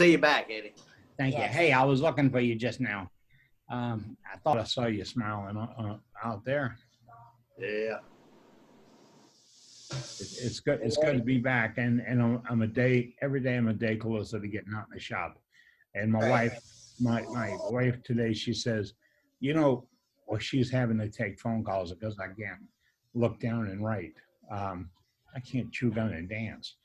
See you back, Eddie. Thank you. Hey, I was looking for you just now. I thought I saw you smiling out there. Yeah. It's good. It's good to be back, and I'm every day I'm a day closer to getting out in the shop. And my wife today, she says, well, she's having to take phone calls because I can't look down and write. I can't chew gum and dance.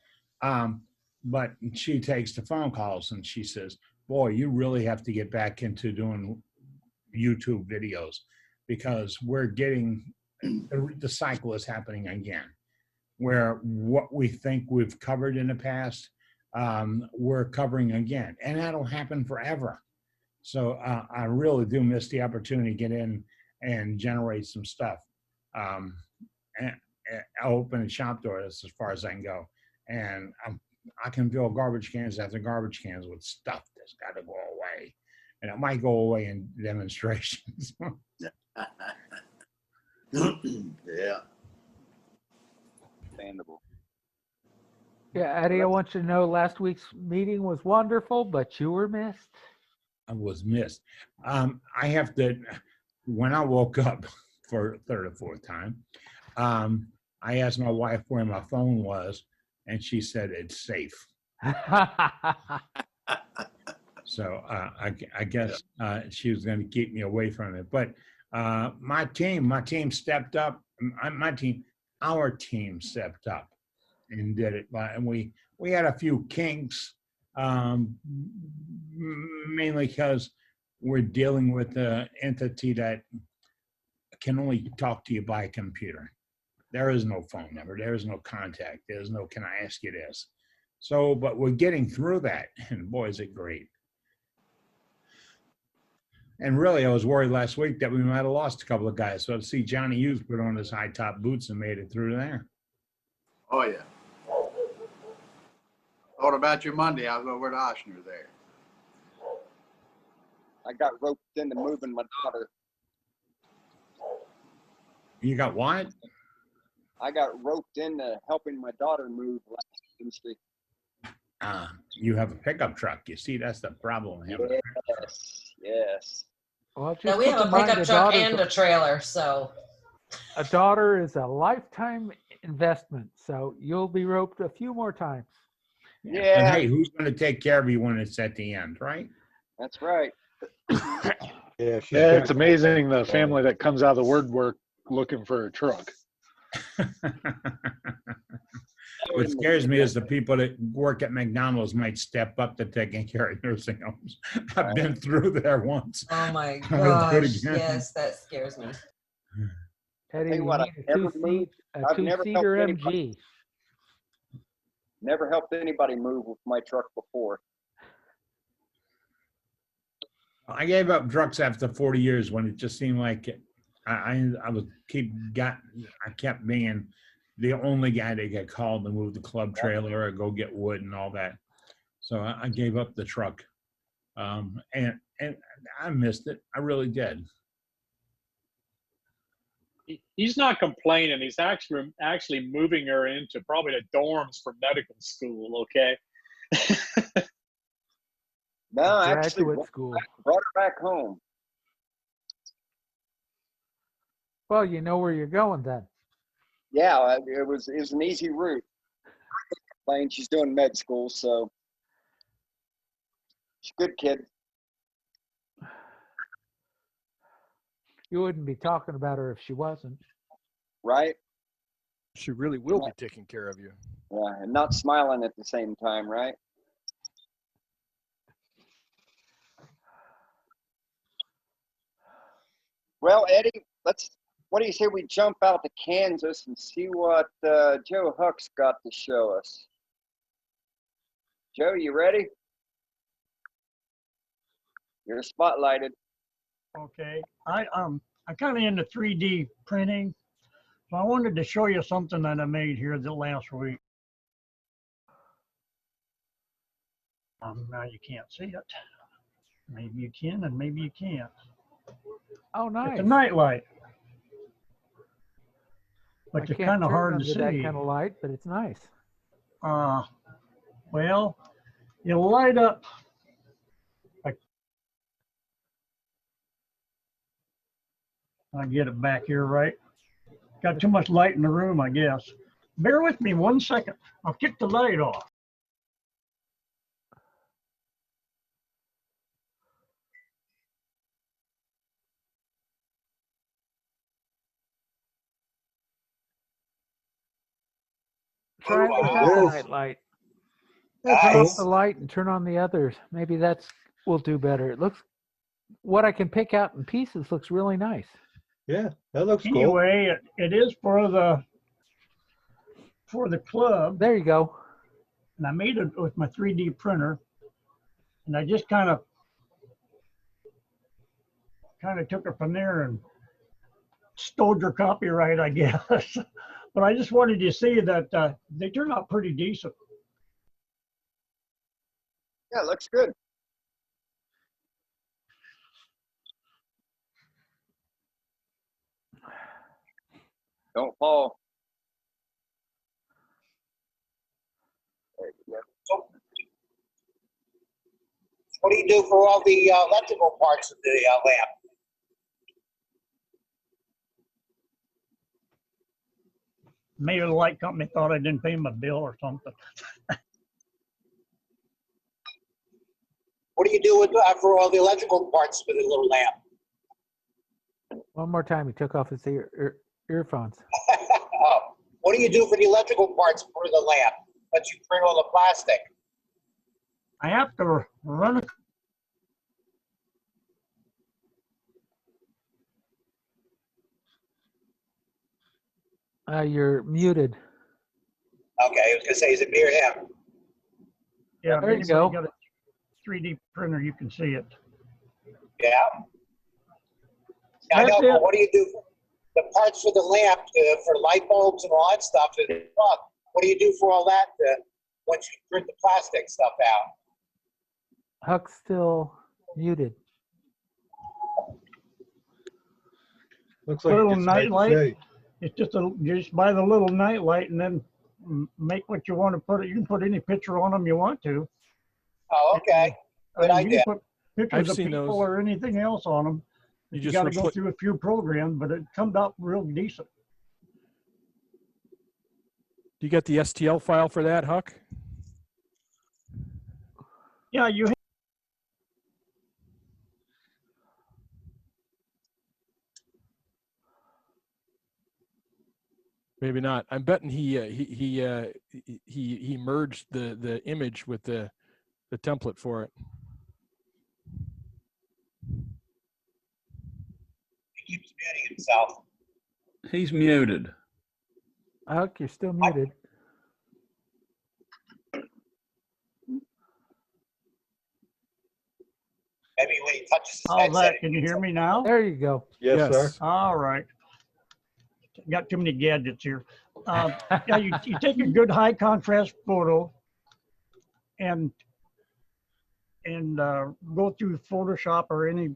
But she takes the phone calls and she says, boy, you really have to get back into doing YouTube videos because we're getting, the cycle is happening again, where what we think we've covered in the past, we're covering again. And that'll happen forever. So I really do miss the opportunity to get in and generate some stuff. And I'll open a shop door, that's as far as I can go. And I can fill garbage cans after garbage cans with stuff that's got to go away. And it might go away in demonstrations. Yeah. Understandable. Yeah, Eddie, I want you to know last week's meeting was wonderful, but you were missed. I was missed. I have to, when I woke up for third or fourth time, I asked my wife where my phone was, and she said it's safe. So I guess she was going to keep me away from it. But my team stepped up. Our team stepped up and did it. And we had a few kinks, mainly because we're dealing with an entity that can only talk to you by computer. There is no phone number. There is no contact. There's no, can I ask you this? So, but we're getting through that, and boy, is it great. And really, I was worried last week that we might have lost a couple of guys. So to see Johnny Hughes put on his high top boots and made it through there. Oh, yeah. What about your Monday? I was over at Oshner there. I got roped into moving my daughter. You got what? I got roped into helping my daughter move last Wednesday. You have a pickup truck. You see, that's the problem. Yes. Well, Yeah, we have a pickup truck and a trailer, so. A daughter is a lifetime investment, so you'll be roped a few more times. Yeah. And hey, who's going to take care of you when it's at the end, right? That's right. Yeah, it's amazing the family that comes out of the woodwork looking for a truck. What scares me is the people that work at McDonald's might step up to taking care of nursing homes. I've been through there once. Oh my gosh, yes, that scares me. Eddie, you need a two-seater MG. Never helped anybody move with my truck before. I gave up trucks after 40 years when it just seemed like I kept being the only guy that got called to move the club trailer or go get wood and all that. So I gave up the truck, and I missed it. I really did. He's not complaining. He's actually moving her into probably the dorms for medical school. Okay. No, actually, graduate school. Brought her back home. Well, you know where you're going then. Yeah, it was an easy route. She's doing med school, so she's a good kid. You wouldn't be talking about her if she wasn't. Right? She really will be taking care of you. Yeah, and not smiling at the same time, right? Well, Eddie, what do you say we jump out to Kansas and see what Joe Huck's got to show us? Joe, you ready? You're spotlighted. Okay, I'm kind of into 3D printing, so I wanted to show you something that I made here the last week. Now you can't see it. Maybe you can, and maybe you can't. Oh, nice. It's a night light, but it's kind of hard to see. That kind of light, but it's nice. Well, you light up I get it back here right. Got too much light in the room, I guess. Bear with me 1 second. I'll kick the light off. Try it wow. without the night light. Turn off the Nice. light and turn on the others. Maybe that's will do better. It looks what I can pick out in pieces looks really nice. Yeah, that looks cool. Anyway, it is for the club, There you go. and I made it with my 3D printer, and I just kind of took it from there and stole your copyright, I guess. But I just wanted you to see that they turn out pretty decent. Yeah, it looks good. Don't fall. There you go. So, what do you do for all the electrical parts of the lamp? Maybe the light company thought I didn't pay my bill or something. What do you do with for all the electrical parts for the little lamp? One more time, he took off his earphones. Oh, what do you do for the electrical parts for the lamp? Once you print all the plastic? I have to run it. You're muted. Okay, I was gonna say, is it me or him? Yeah, There you if go. anybody got a 3D printer, you can see it. Yeah. I That's know, but it. what do you do for the parts for the lamp, for light bulbs and all that stuff? What do you do for all that once you print the plastic stuff out? Huck's still muted. Looks like Little it's night light. say. It's just buy the little night light and then make what you want to put it. You can put any picture on them you want to. Oh, okay. Good You idea. can put pictures I've of seen people those. or anything else on them. You You just got to go repl- through a few programs, but it comes out real decent. Do you get the STL file for that, Huck? Yeah, you. Maybe not. I'm betting he merged the image with the template for it. He keeps muting himself. He's muted. Huck, you're still muted. Maybe when he touches his How's headset. that? Can you hear me now? There you go. Yes, sir. All right. Got too many gadgets here. Yeah, you take a good high contrast photo and go through Photoshop or any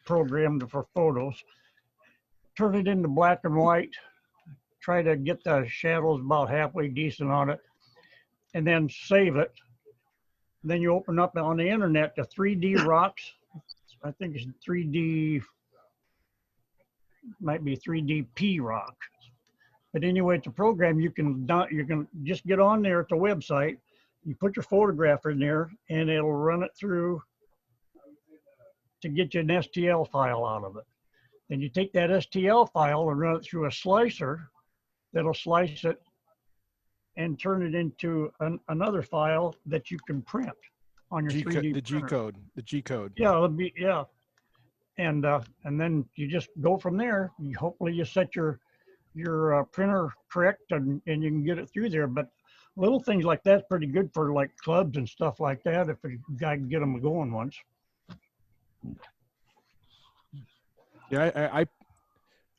program for photos. Turn it into black and white. Try to get the shadows about halfway decent on it, and then save it. Then you open up on the internet the 3D rocks. I think it's 3D, might be 3DP rock. But anyway, it's a program you can just get on there at the website. You put your photograph in there, and it'll run it through to get you an STL file out of it. Then you take that STL file and run it through a slicer that'll slice it and turn it into another file that you can print on your 3D The printer. The G code. Yeah, it'll be, yeah. And then you just go from there. Hopefully you set your printer correct and you can get it through there. But little things like that's pretty good for like clubs and stuff like that if a guy can get them going once. Yeah,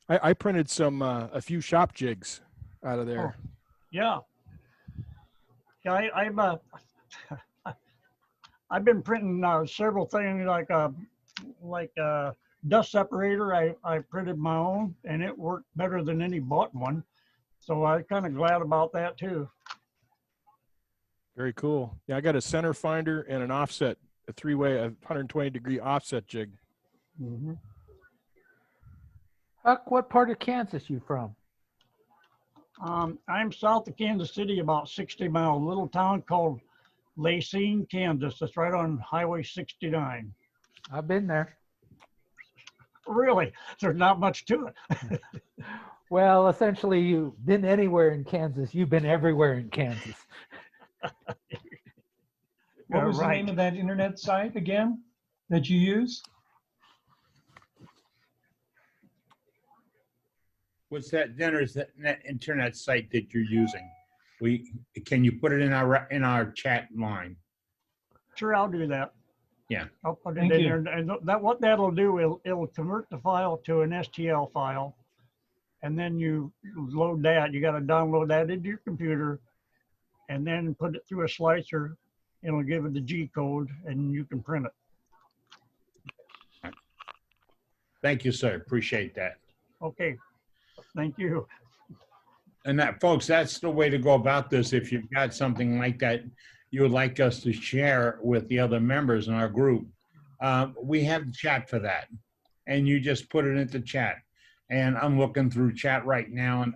I printed a few shop jigs out of there. Oh, yeah. Yeah, I've been printing several things like dust separator. I printed my own and it worked better than any bought one. So I'm kind of glad about that too. Very cool. Yeah, I got a center finder and an offset, a 120-degree offset jig. Mm-hmm. Huck, what part of Kansas you from? I'm south of Kansas City, about 60 miles, a little town called Lacine, Kansas. That's right on Highway 69. I've been there. Really, there's not much to it. Well, essentially, you've been anywhere in Kansas. You've been everywhere in Kansas. What was the Right. name of that internet site again that you use? What's that internet site that you're using? Can you put it in our chat line? Sure, I'll do that. Yeah. I'll put it Thank in you. there, and that what that'll do, it'll convert the file to an STL file, and then you load that. You got to download that into your computer, and then put it through a slicer. It'll give it the G code, and you can print it. Thank you, sir. Appreciate that. Okay, thank you. And that, folks, that's the way to go about this. If you've got something like that you would like us to share with the other members in our group, we have the chat for that. And you just put it into chat. And I'm looking through chat right now, and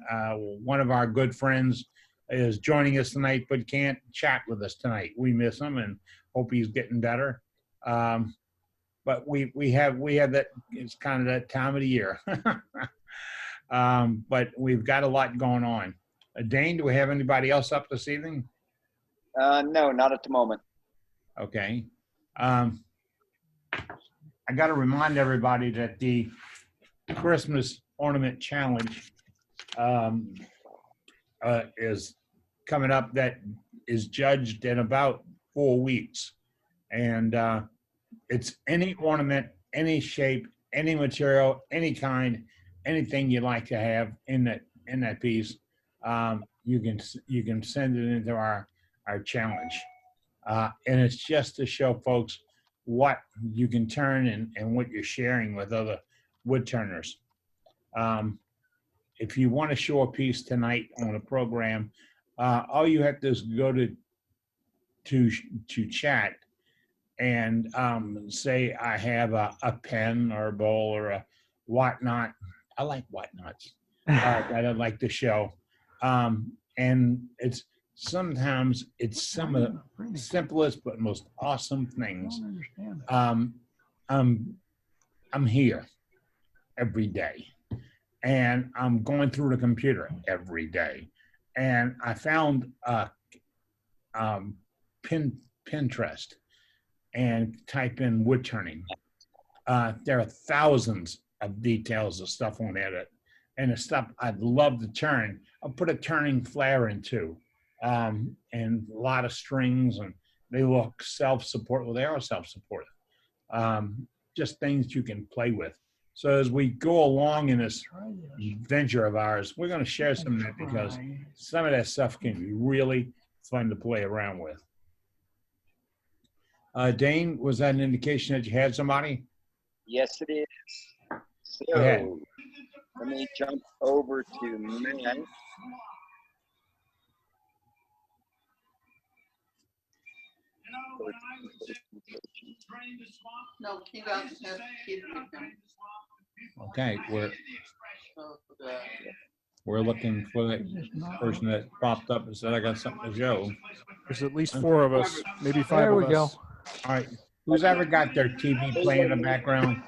one of our good friends is joining us tonight, but can't chat with us tonight. We miss him and hope he's getting better. But we have that. It's kind of that time of the year. But we've got a lot going on. Dane, do we have anybody else up this evening? No, not at the moment. Okay. I got to remind everybody that the Christmas Ornament Challenge is coming up. That is judged in about 4 weeks. And it's any ornament, any shape, any material, any kind, anything you like to have in that piece. You can send it into our challenge. And it's just to show folks what you can turn and what you're sharing with other wood turners. If you want to show a piece tonight on a program, all you have to do is go to chat and say, I have a pen or a bowl or a whatnot. I like whatnots that I'd like to show. And it's sometimes it's some of the simplest but most awesome things. I'm here every day, and I'm going through the computer every day, and I found Pinterest and type in wood turning. There are thousands of details of stuff on it, and the stuff I'd love to turn. I'll put a turning flare into, and a lot of strings, and they look self-support. Well, they are self-supportive. Just things you can play with. So as we go along in this venture of ours, we're going to share some of that because some of that stuff can be really fun to play around with. Dane, was that an indication that you had somebody? Yes, it is. Go ahead. So let me jump over to Matt. No, keep out. Keep Okay, we're looking for that person that popped up and said, I got something to show. There's at least 4 of us, maybe 5 There of we us. go. All right, who's ever got their TV playing in the background?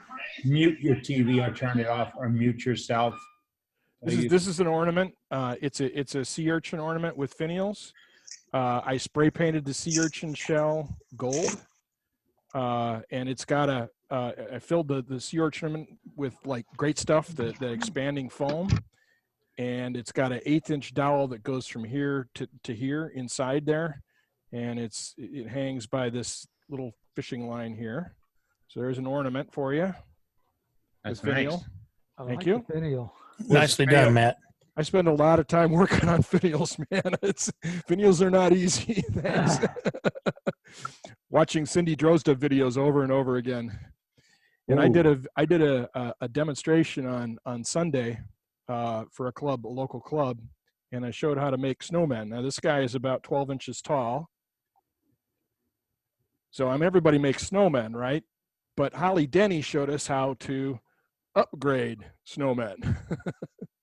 Mute your TV or turn it off, or mute yourself. This is an ornament. It's a sea urchin ornament with finials. I spray painted the sea urchin shell gold, and it's got I filled the sea urchin ornament with like great stuff, the expanding foam, and it's got an 1/8" dowel that goes from here to here inside there, and it hangs by this little fishing line here. So there's an ornament for you. That's finial. nice. I Thank like you. the finial. Nicely done, Matt. I spend a lot of time working on finials, man. Finials are not easy. Thanks. Watching Cindy Drozda videos over and over again. And Ooh. I did a demonstration on Sunday for a local club, and I showed how to make snowmen. Now this guy is about 12 inches tall. So everybody makes snowmen, right? But Holly Denny showed us how to upgrade snowmen.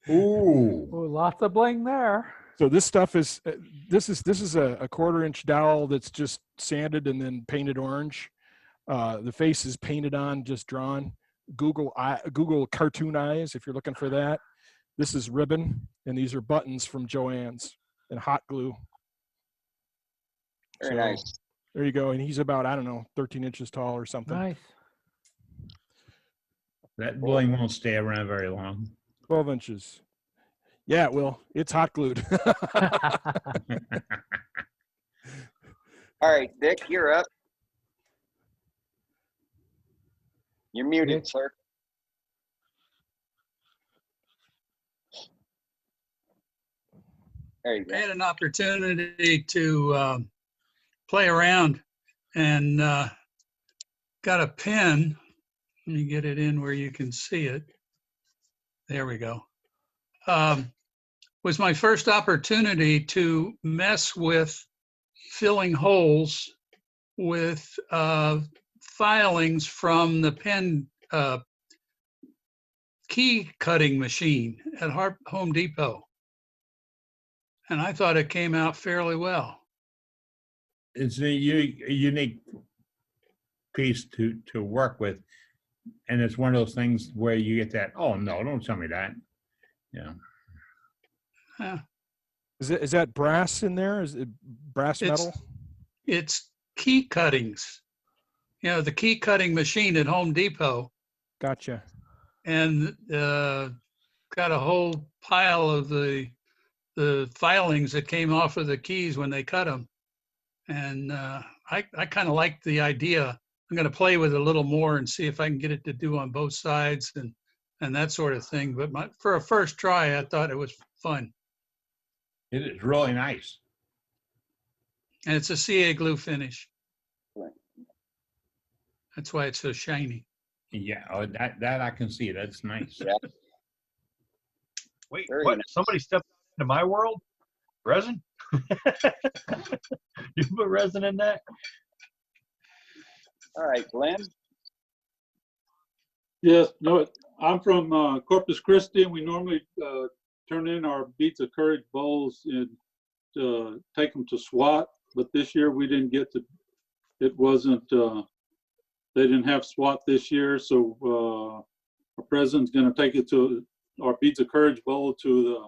Ooh. Oh, lots of bling there. So this stuff is this is a 1/4-inch dowel that's just sanded and then painted orange. The face is painted on, just drawn. Google cartoon eyes if you're looking for that. This is ribbon, and these are buttons from Joann's and hot glue. Very nice. There you go. And he's about, I don't know, 13 inches tall or something. Nice. That bling won't stay around very long. 12 inches. Yeah, it will. It's hot glued. All right, Dick, you're up. You're muted, Dick? sir. There you I go. had an opportunity to play around and got a pen. Let me get it in where you can see it. There we go. Was my first opportunity to mess with filling holes with filings from the pen key cutting machine at Home Depot. And I thought it came out fairly well. It's a unique piece to work with. And it's one of those things where you get that, oh, no, don't tell me that. Yeah. Yeah. Is that brass in there? Is it brass metal? It's key cuttings. You know, the key cutting machine at Home Depot. Gotcha. And got a whole pile of the filings that came off of the keys when they cut them. And I kind of like the idea. I'm going to play with it a little more and see if I can get it to do on both sides and that sort of thing. But for a first try, I thought it was fun. It is really nice. And it's a CA glue finish. That's why it's so shiny. Yeah, oh, that I can see. That's nice. Yeah. Wait, Very what? nice. Somebody stepped into my world? Resin? You put resin in that? All right, Glenn. Yes, no, I'm from Corpus Christi, and we normally turn in our Beats of Courage bowls and take them to SWAT. But this year we didn't get to. It wasn't. They didn't have SWAT this year, so our president's going to take it to our Beats of Courage bowl to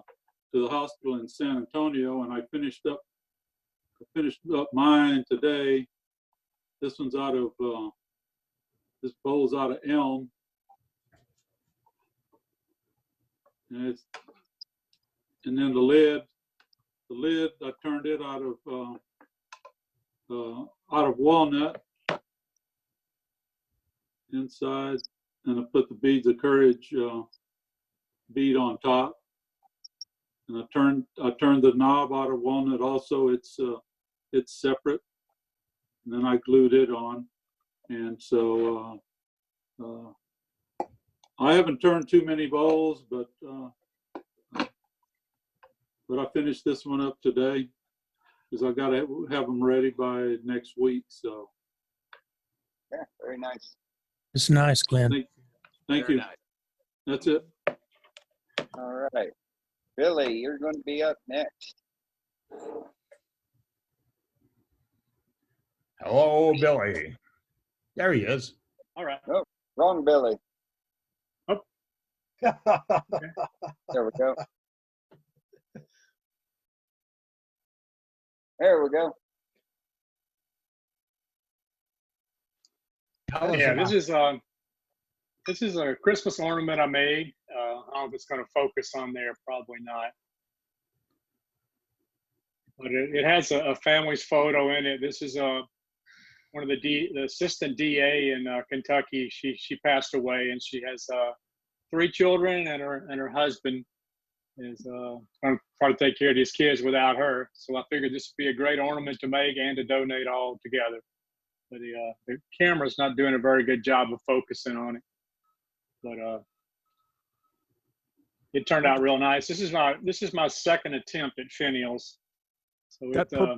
the hospital in San Antonio, and I finished up mine today. This one's out of this bowl's out of elm. And then the lid I turned it out of walnut inside, and I put the Beads of Courage bead on top. And I turned the knob out of walnut also. It's separate, and then I glued it on. And so I haven't turned too many bowls, but I finished this one up today because I got to have them ready by next week. So Yeah, very nice. It's nice, Glenn. thank you. Nice. That's it. All right. Billy, you're going to be up next. Hello, Billy. There he is. All right. Nope, wrong Billy. Oh. There we go. There we go. Yeah, this is a Christmas ornament I made. I don't know if it's going to focus on there, probably not. But it has a family's photo in it. This is one of the assistant DA in Kentucky. She passed away, and she has 3 children, and her husband is going to try to take care of these kids without her. So I figured this would be a great ornament to make and to donate all together. But the camera's not doing a very good job of focusing on it. But it turned out real nice. This is my second attempt at finials. So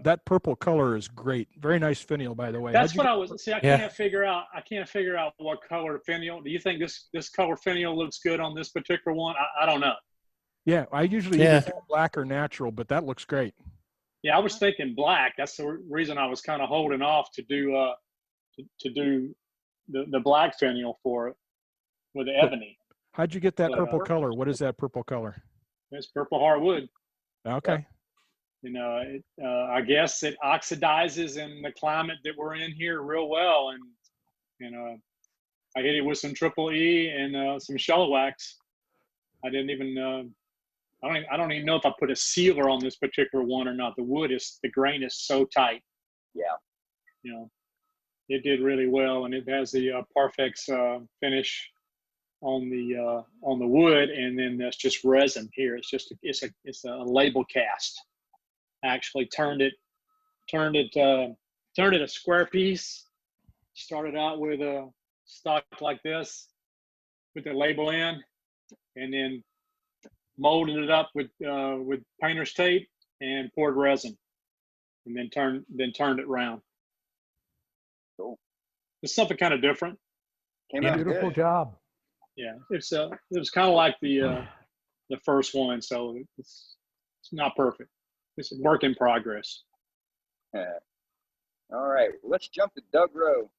That purple color is great. Very nice finial, by the way. that's what I was. See, I Yeah. can't figure out. I can't figure out what color finial. Do you think this color finial looks good on this particular one? I don't know. Yeah, I usually either do black or natural, but that looks great. Yeah, I was thinking black. That's the reason I was kind of holding off to do the black finial for it with the ebony. How'd you get that purple color? What is that purple color? It's purple hardwood. Okay. You know, I guess it oxidizes in the climate that we're in here real well, and you know, I hit it with some triple E and some shell wax. I didn't even. I don't even know if I put a sealer on this particular one or not. The grain is so tight. Yeah. You know, it did really well, and it has the Parfex finish on the wood, and then that's just resin here. It's a label cast. I actually turned it a square piece. Started out with a stock like this, with the label in, and then molded it up with painter's tape and poured resin, and then turned it around. Cool. It's something kind of different. Beautiful job. Yeah, it was kind of like the first one, so it's not perfect. It's a work in progress. Yeah. All right, let's jump to Doug Rowe.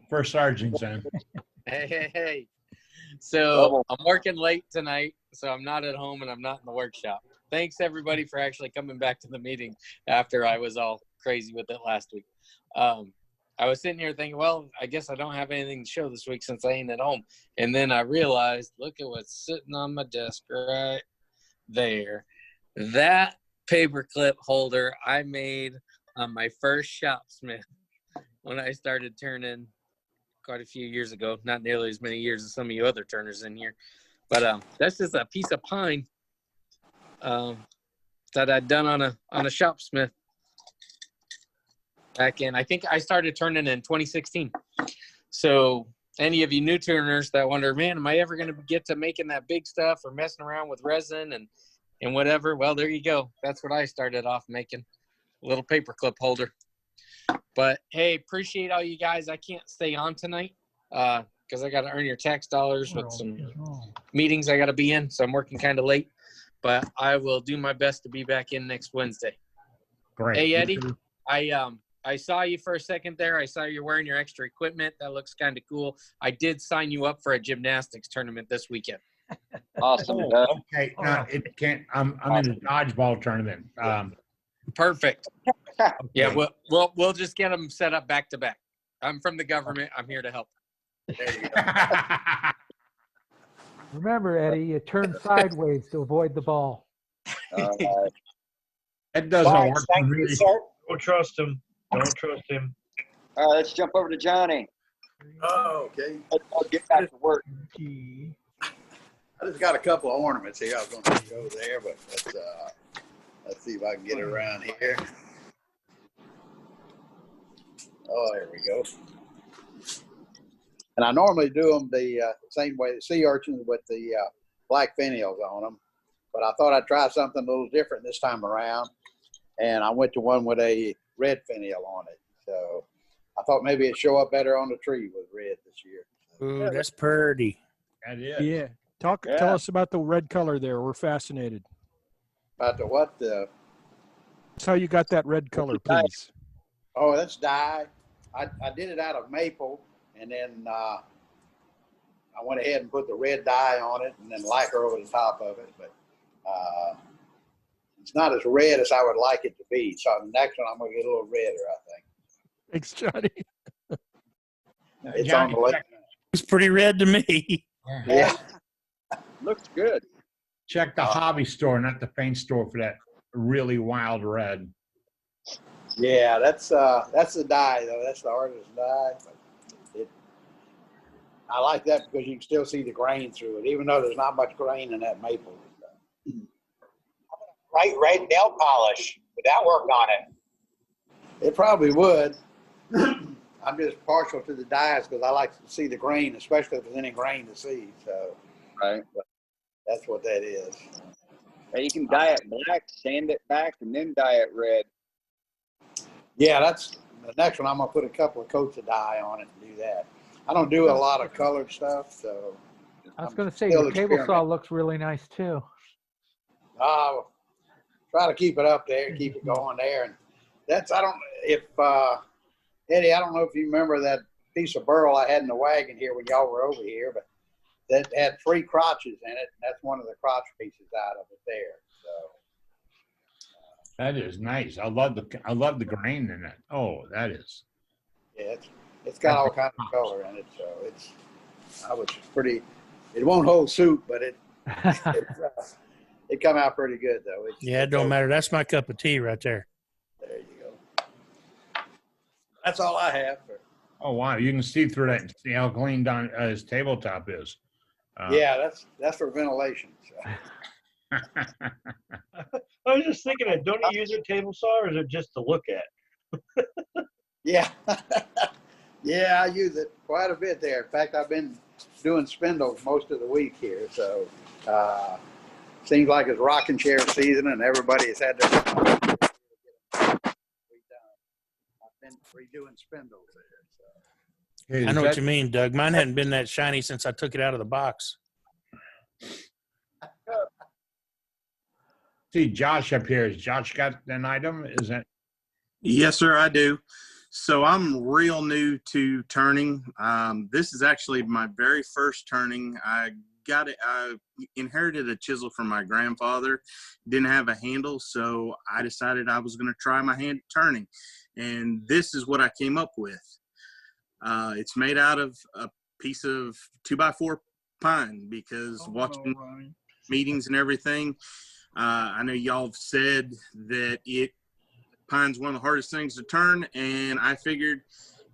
First sergeant's in. Hey. So I'm working late tonight, so I'm not at home and I'm not in the workshop. Thanks everybody for actually coming back to the meeting after I was all crazy with it last week. I was sitting here thinking, well, I guess I don't have anything to show this week since I ain't at home. And then I realized, look at what's sitting on my desk right there. That paperclip holder I made on my first shopsmith when I started turning quite a few years ago. Not nearly as many years as some of you other turners in here. But that's just a piece of pine that I'd done on a shopsmith back in, I think I started turning in 2016. So any of you new turners that wonder, man, am I ever going to get to making that big stuff or messing around with resin and whatever? Well, there you go. That's what I started off making, a little paperclip holder. But hey, appreciate all you guys. I can't stay on tonight because I got to earn your tax dollars with some meetings I got to be in. So I'm working kind of late, but I will do my best to be back in next Wednesday. Great. Hey, Eddie, I saw you for a second there. I saw you're wearing your extra equipment. That looks kind of cool. I did sign you up for a gymnastics tournament this weekend. Awesome. Okay. No, it can't. I'm in a dodgeball tournament. Perfect. Yeah, we'll just get them set up back to back. I'm from the government. I'm here to help. There you go. Remember, Eddie, you turn sideways to avoid the ball. That doesn't Fine, work thank for you, me. sir. Don't trust him. Don't trust him. All right, let's jump over to Johnny. Oh, okay. I'll get back to work. I just got a couple of ornaments here. I was going to go there, but let's see if I can get it around here. Oh, there we go. And I normally do them the same way, the sea urchins with the black finials on them. But I thought I'd try something a little different this time around. And I went to one with a red finial on it. So I thought maybe it'd show up better on the tree with red this year. Ooh, that's pretty. That is. Yeah. Tell us about the red color there. We're fascinated. About the what? That's how you got that red color, please. Oh, that's dye. I did it out of maple, and then I went ahead and put the red dye on it, and then lacquer over the top of it. But it's not as red as I would like it to be. So the next one, I'm going to get a little redder, I think. Thanks, Johnny. It's Johnny, on the left. It's pretty red to me. Yeah. Looks good. Check the hobby store, not the paint store, for that really wild red. Yeah, that's the dye though. That's the artist's dye. But I like that because you can still see the grain through it, even though there's not much grain in that maple. Bright red nail polish. Would that work on it? It probably would. I'm just partial to the dyes because I like to see the grain, especially if there's any grain to see. So, right, that's what that is. Yeah, you can dye it black, sand it back, and then dye it red. Yeah, that's the next one. I'm gonna put a couple of coats of dye on it and do that. I don't do a lot of colored stuff, so. I was I'm going to say still your table saw experimenting. looks really nice too. Try to keep it up there, keep it going there, and that's Eddie, I don't know if you remember that piece of burl I had in the wagon here when y'all were over here, but that had 3 crotches in it, and that's one of the crotch pieces out of it there. So That is nice. I love the grain in it. Oh, that is. yeah, it's got all kinds of color in it, so I was pretty. It won't hold suit, but it come out pretty good though. Yeah, it don't matter. That's my cup of tea right there. There you go. That's all I have. Oh wow, you can see through that and see how clean his tabletop is. Yeah, that's for ventilation. So. I was just thinking that. Don't you use a table saw, or is it just to look at? Yeah, yeah, I use it quite a bit there. In fact, I've been doing spindles most of the week here, so seems like it's rocking chair season, and everybody's had their. I've been redoing spindles there. So. I know what you mean, Doug. Mine hadn't been that shiny since I took it out of the box. See Josh up here. Has Josh got an item? Is that? Yes, sir, I do. So I'm real new to turning. This is actually my very first turning. I inherited a chisel from my grandfather. Didn't have a handle, so I decided I was going to try my hand at turning. And this is what I came up with. It's made out of a piece of 2x4 pine because watching meetings and everything, I know y'all have said that pine's one of the hardest things to turn, and I figured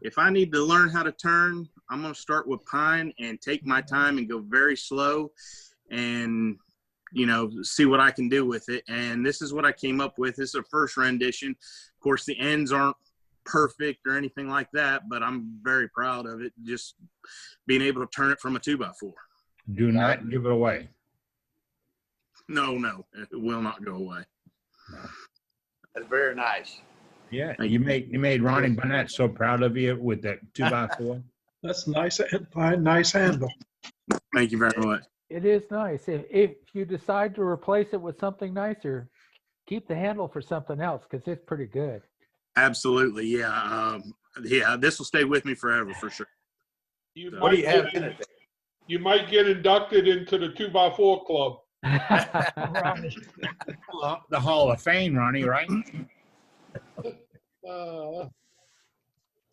if I need to learn how to turn, I'm going to start with pine and take my time and go very slow and, see what I can do with it. And this is what I came up with. This is a first rendition. Of course, the ends aren't perfect or anything like that, but I'm very proud of it, just being able to turn it from a 2x4. Do not give it away. No, it will not go away. That's very nice. Yeah, you made Ronnie Burnett so proud of you with that 2x4. That's nice. Nice handle. Thank you very much. It is nice. If you decide to replace it with something nicer, keep the handle for something else because it's pretty good. Absolutely, yeah. This will stay with me forever for sure. What do you have in it? You might get inducted into the 2x4 club. The Hall of Fame, Ronnie, right?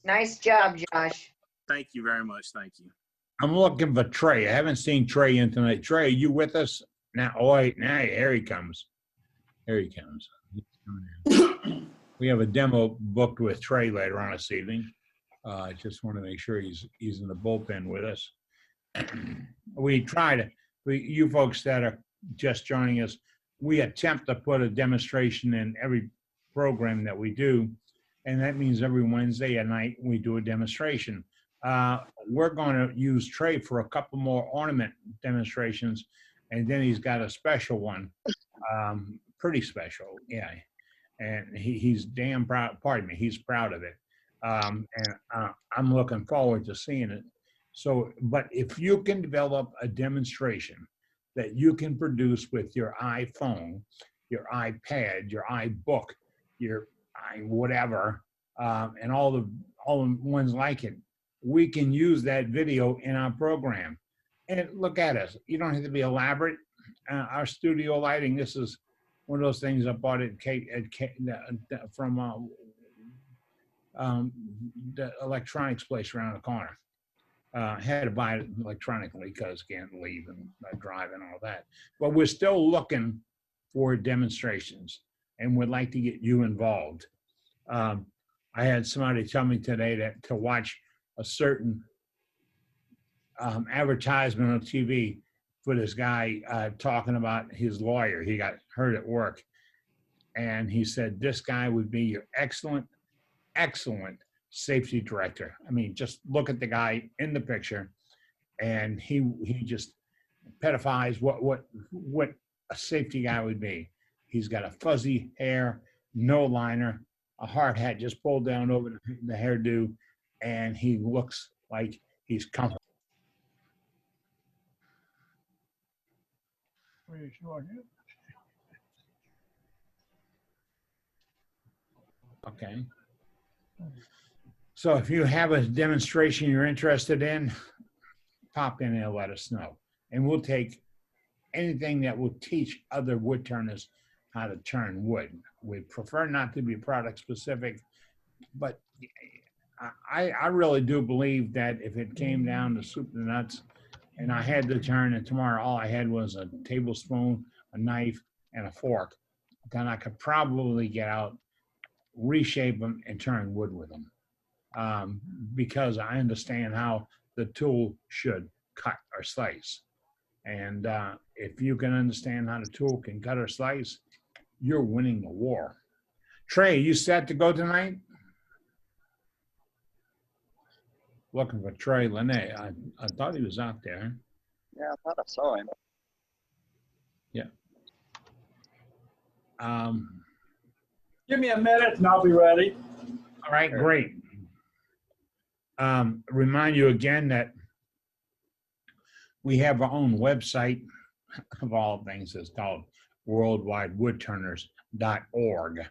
Nice job, Josh. Thank you very much. Thank you. I'm looking for Trey. I haven't seen Trey in tonight. Trey, are you with us? Now, oh wait, now here he comes. Here he comes. We have a demo booked with Trey later on this evening. I just want to make sure he's in the bullpen with us. You folks that are just joining us, we attempt to put a demonstration in every program that we do, and that means every Wednesday at night we do a demonstration. We're going to use Trey for a couple more ornament demonstrations, and then he's got a special one, pretty special, yeah. And he's damn proud. Pardon me, he's proud of it, and I'm looking forward to seeing it. So, but if you can develop a demonstration that you can produce with your iPhone, your iPad, your iBook, your whatever, and all the ones like it, we can use that video in our program. And look at us. You don't have to be elaborate. Our studio lighting, this is one of those things I bought from the electronics place around the corner. Had to buy it electronically because can't leave and drive and all that. But we're still looking for demonstrations and would like to get you involved. I had somebody tell me today that to watch a certain advertisement on TV for this guy talking about his lawyer. He got hurt at work. And he said, this guy would be your excellent safety director. I mean, just look at the guy in the picture, and he just pedophiles what a safety guy would be. He's got a fuzzy hair, no liner, a hard hat just pulled down over the hairdo, and he looks like he's comfortable. Pretty sure. Okay. So if you have a demonstration you're interested in, pop in and let us know. And we'll take anything that will teach other wood turners how to turn wood. We prefer not to be product specific, but I really do believe that if it came down to soup to nuts and I had to turn, and tomorrow all I had was a tablespoon, a knife, and a fork, then I could probably get out, reshape them, and turn wood with them. Because I understand how the tool should cut or slice. And if you can understand how the tool can cut or slice, you're winning the war. Trey, you set to go tonight? Looking for Trey Lene. I thought he was out there. Yeah, I thought I saw him. Yeah. Give me a minute and I'll be ready. All right, great. Remind you again that we have our own website of all things. It's called worldwidewoodturners.org,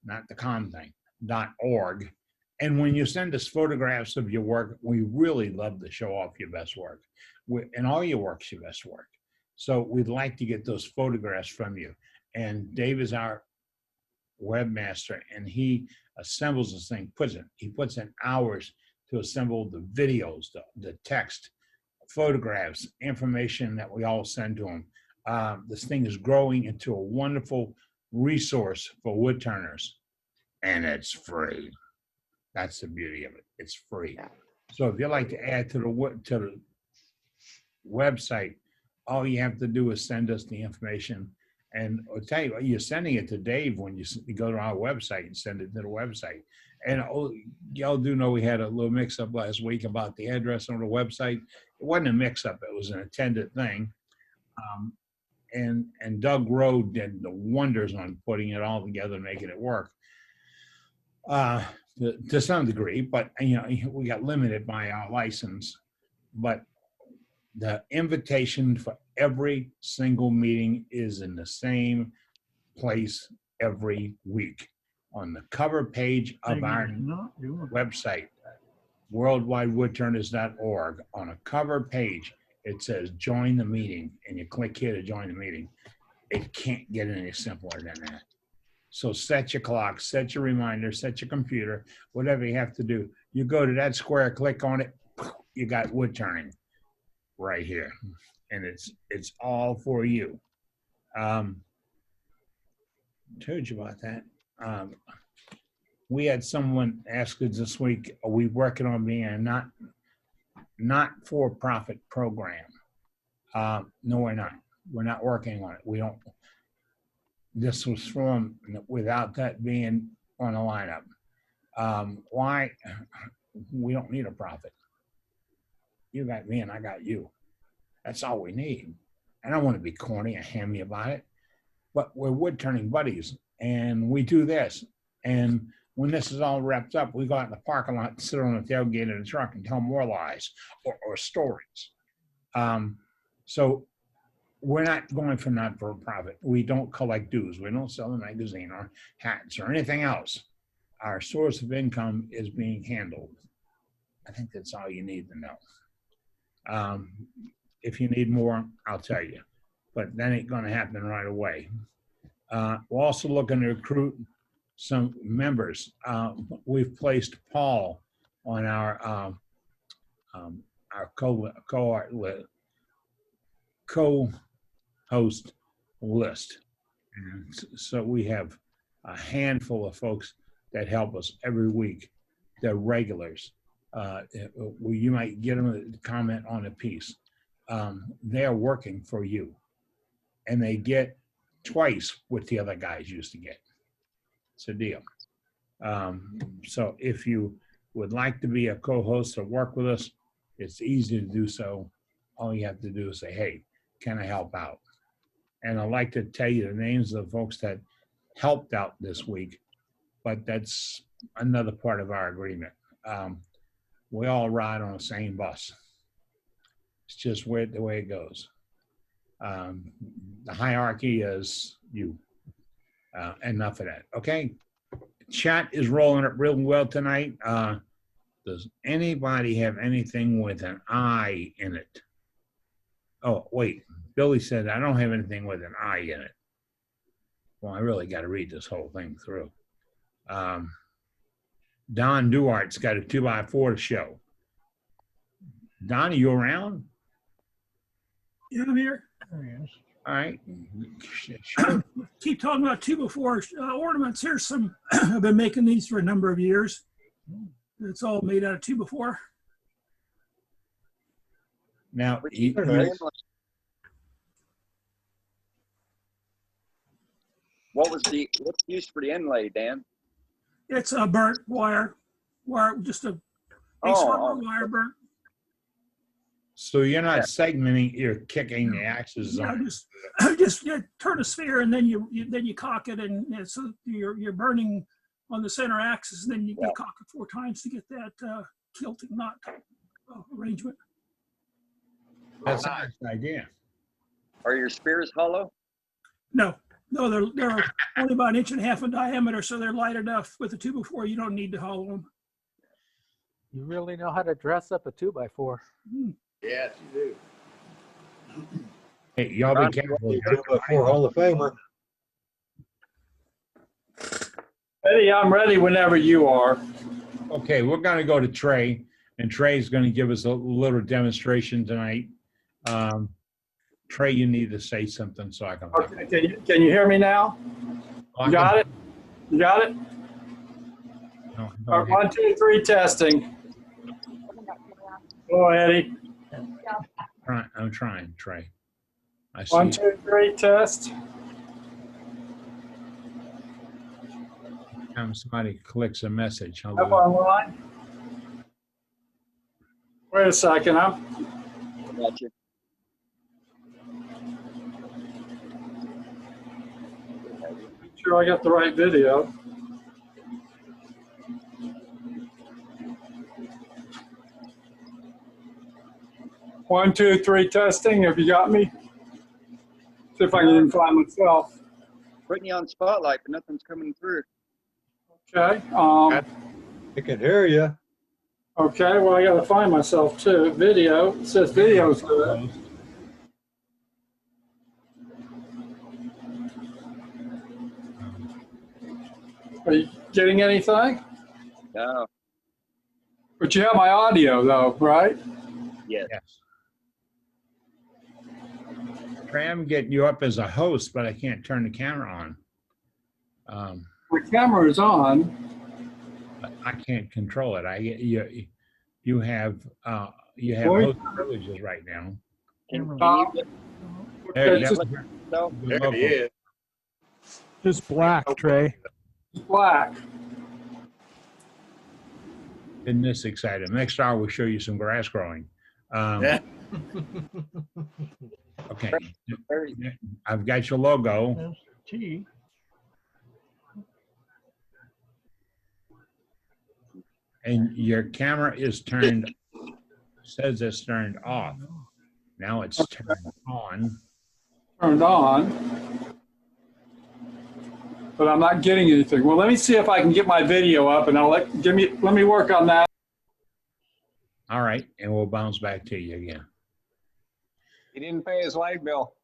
not the .com thing, .org. And when you send us photographs of your work, we really love to show off your best work. And all your work's your best work. So we'd like to get those photographs from you. And Dave is our webmaster, and he assembles this thing, he puts in hours to assemble the videos, the text, photographs, information that we all send to him. This thing is growing into a wonderful resource for wood turners, and it's free. That's the beauty of it. It's free. So if you'd like to add to the website, all you have to do is send us the information. And I'll tell you what, you're sending it to Dave when you go to our website and send it to the website. And y'all do know we had a little mix-up last week about the address on the website. It wasn't a mix-up. It was an intended thing. And Doug Rowe did the wonders on putting it all together and making it work to some degree. But, you know, we got limited by our license. But the invitation for every single meeting is in the same place every week on the cover page of our website, worldwidewoodturners.org. On a cover page, it says join the meeting, and you click here to join the meeting. It can't get any simpler than that. So set your clock, set your reminder, set your computer, whatever you have to do. You go to that square, click on it, you got wood turning right here, and it's all for you. Told you about that. We had someone ask us this week, are we working on being a not-for-profit program? No, we're not. We're not working on it. We don't. This was from without that being on the lineup. Why? We don't need a profit. You got me and I got you. That's all we need. I don't want to be corny and hammy about it, but we're wood turning buddies, and we do this. And when this is all wrapped up, we go out in the parking lot and sit on the tailgate of the truck and tell more lies or stories. So we're not going for not-for-profit. We don't collect dues. We don't sell a magazine or hats or anything else. Our source of income is being handled. I think that's all you need to know. If you need more, I'll tell you, but that ain't going to happen right away. We're also looking to recruit some members. We've placed Paul on our co-host list. And so we have a handful of folks that help us every week. They're regulars. You might get them to comment on a piece. They're working for you, and they get twice what the other guys used to get. It's a deal. So if you would like to be a co-host or work with us, it's easy to do so. All you have to do is say, hey, can I help out? And I'd like to tell you the names of the folks that helped out this week, but that's another part of our agreement. We all ride on the same bus. It's just the way it goes. The hierarchy is you. Enough of that. Okay. Chat is rolling up real well tonight. Does anybody have anything with an I in it? Oh, wait. Billy said, I don't have anything with an I in it. Well, I really got to read this whole thing through. Don Duart's got a 2x4 to show. Don, are you around? Yeah, I'm here. There he is. All right. Keep talking about 2x4 ornaments. Here's some, I've been making these for a number of years. It's all made out of 2x4. Now, what's used for the inlay, Dan? It's a burnt wire, just a piece of wire burnt. So you're not segmenting, you're kicking the axes on. Just turn a sphere and then you cock it, and so you're burning on the center axis, and then you cock it 4 times to get that tilting knot arrangement. That's a nice idea. Are your spears hollow? No, they're only about 1.5 inches in diameter, so they're light enough with the 2x4. You don't need to hollow them. You really know how to dress up a 2x4. Yes, you do. Hey, y'all be careful. 2x4 Hall of Famer. Eddie, I'm ready whenever you are. Okay, we're going to go to Trey, and Trey's going to give us a little demonstration tonight. Trey, you need to say something so I can. Okay, can you hear me now? You got it? You got it? No, All right, 1, 2, 3, testing. Go, Eddie. I'm trying, Trey. I see. 1, 2, 3, test. Somebody clicks a message. Up online. Wait a second. I got you. Sure I got the right video. One, two, three, testing. Have you got me? See if I can even find myself. Putting you on spotlight, but nothing's coming through. Okay. I can hear you. Okay. Well, I got to find myself too. Video. It says video's good. Are you getting anything? No. But you have my audio though, right? Yes. Trey, I'm getting you up as a host, but I can't turn the camera on. The camera is on. But I can't control it. You have Boy. host privileges right now. There he is. Just black, Trey. Black. Isn't this exciting? Next hour we'll show you some grass growing. Okay. I've got your logo. There's T. And your camera is turned, says it's turned off. Now it's turned on. Turned on. But I'm not getting anything. Well, let me see if I can get my video up, and let me work on that. All right, and we'll bounce back to you again. He didn't pay his light bill.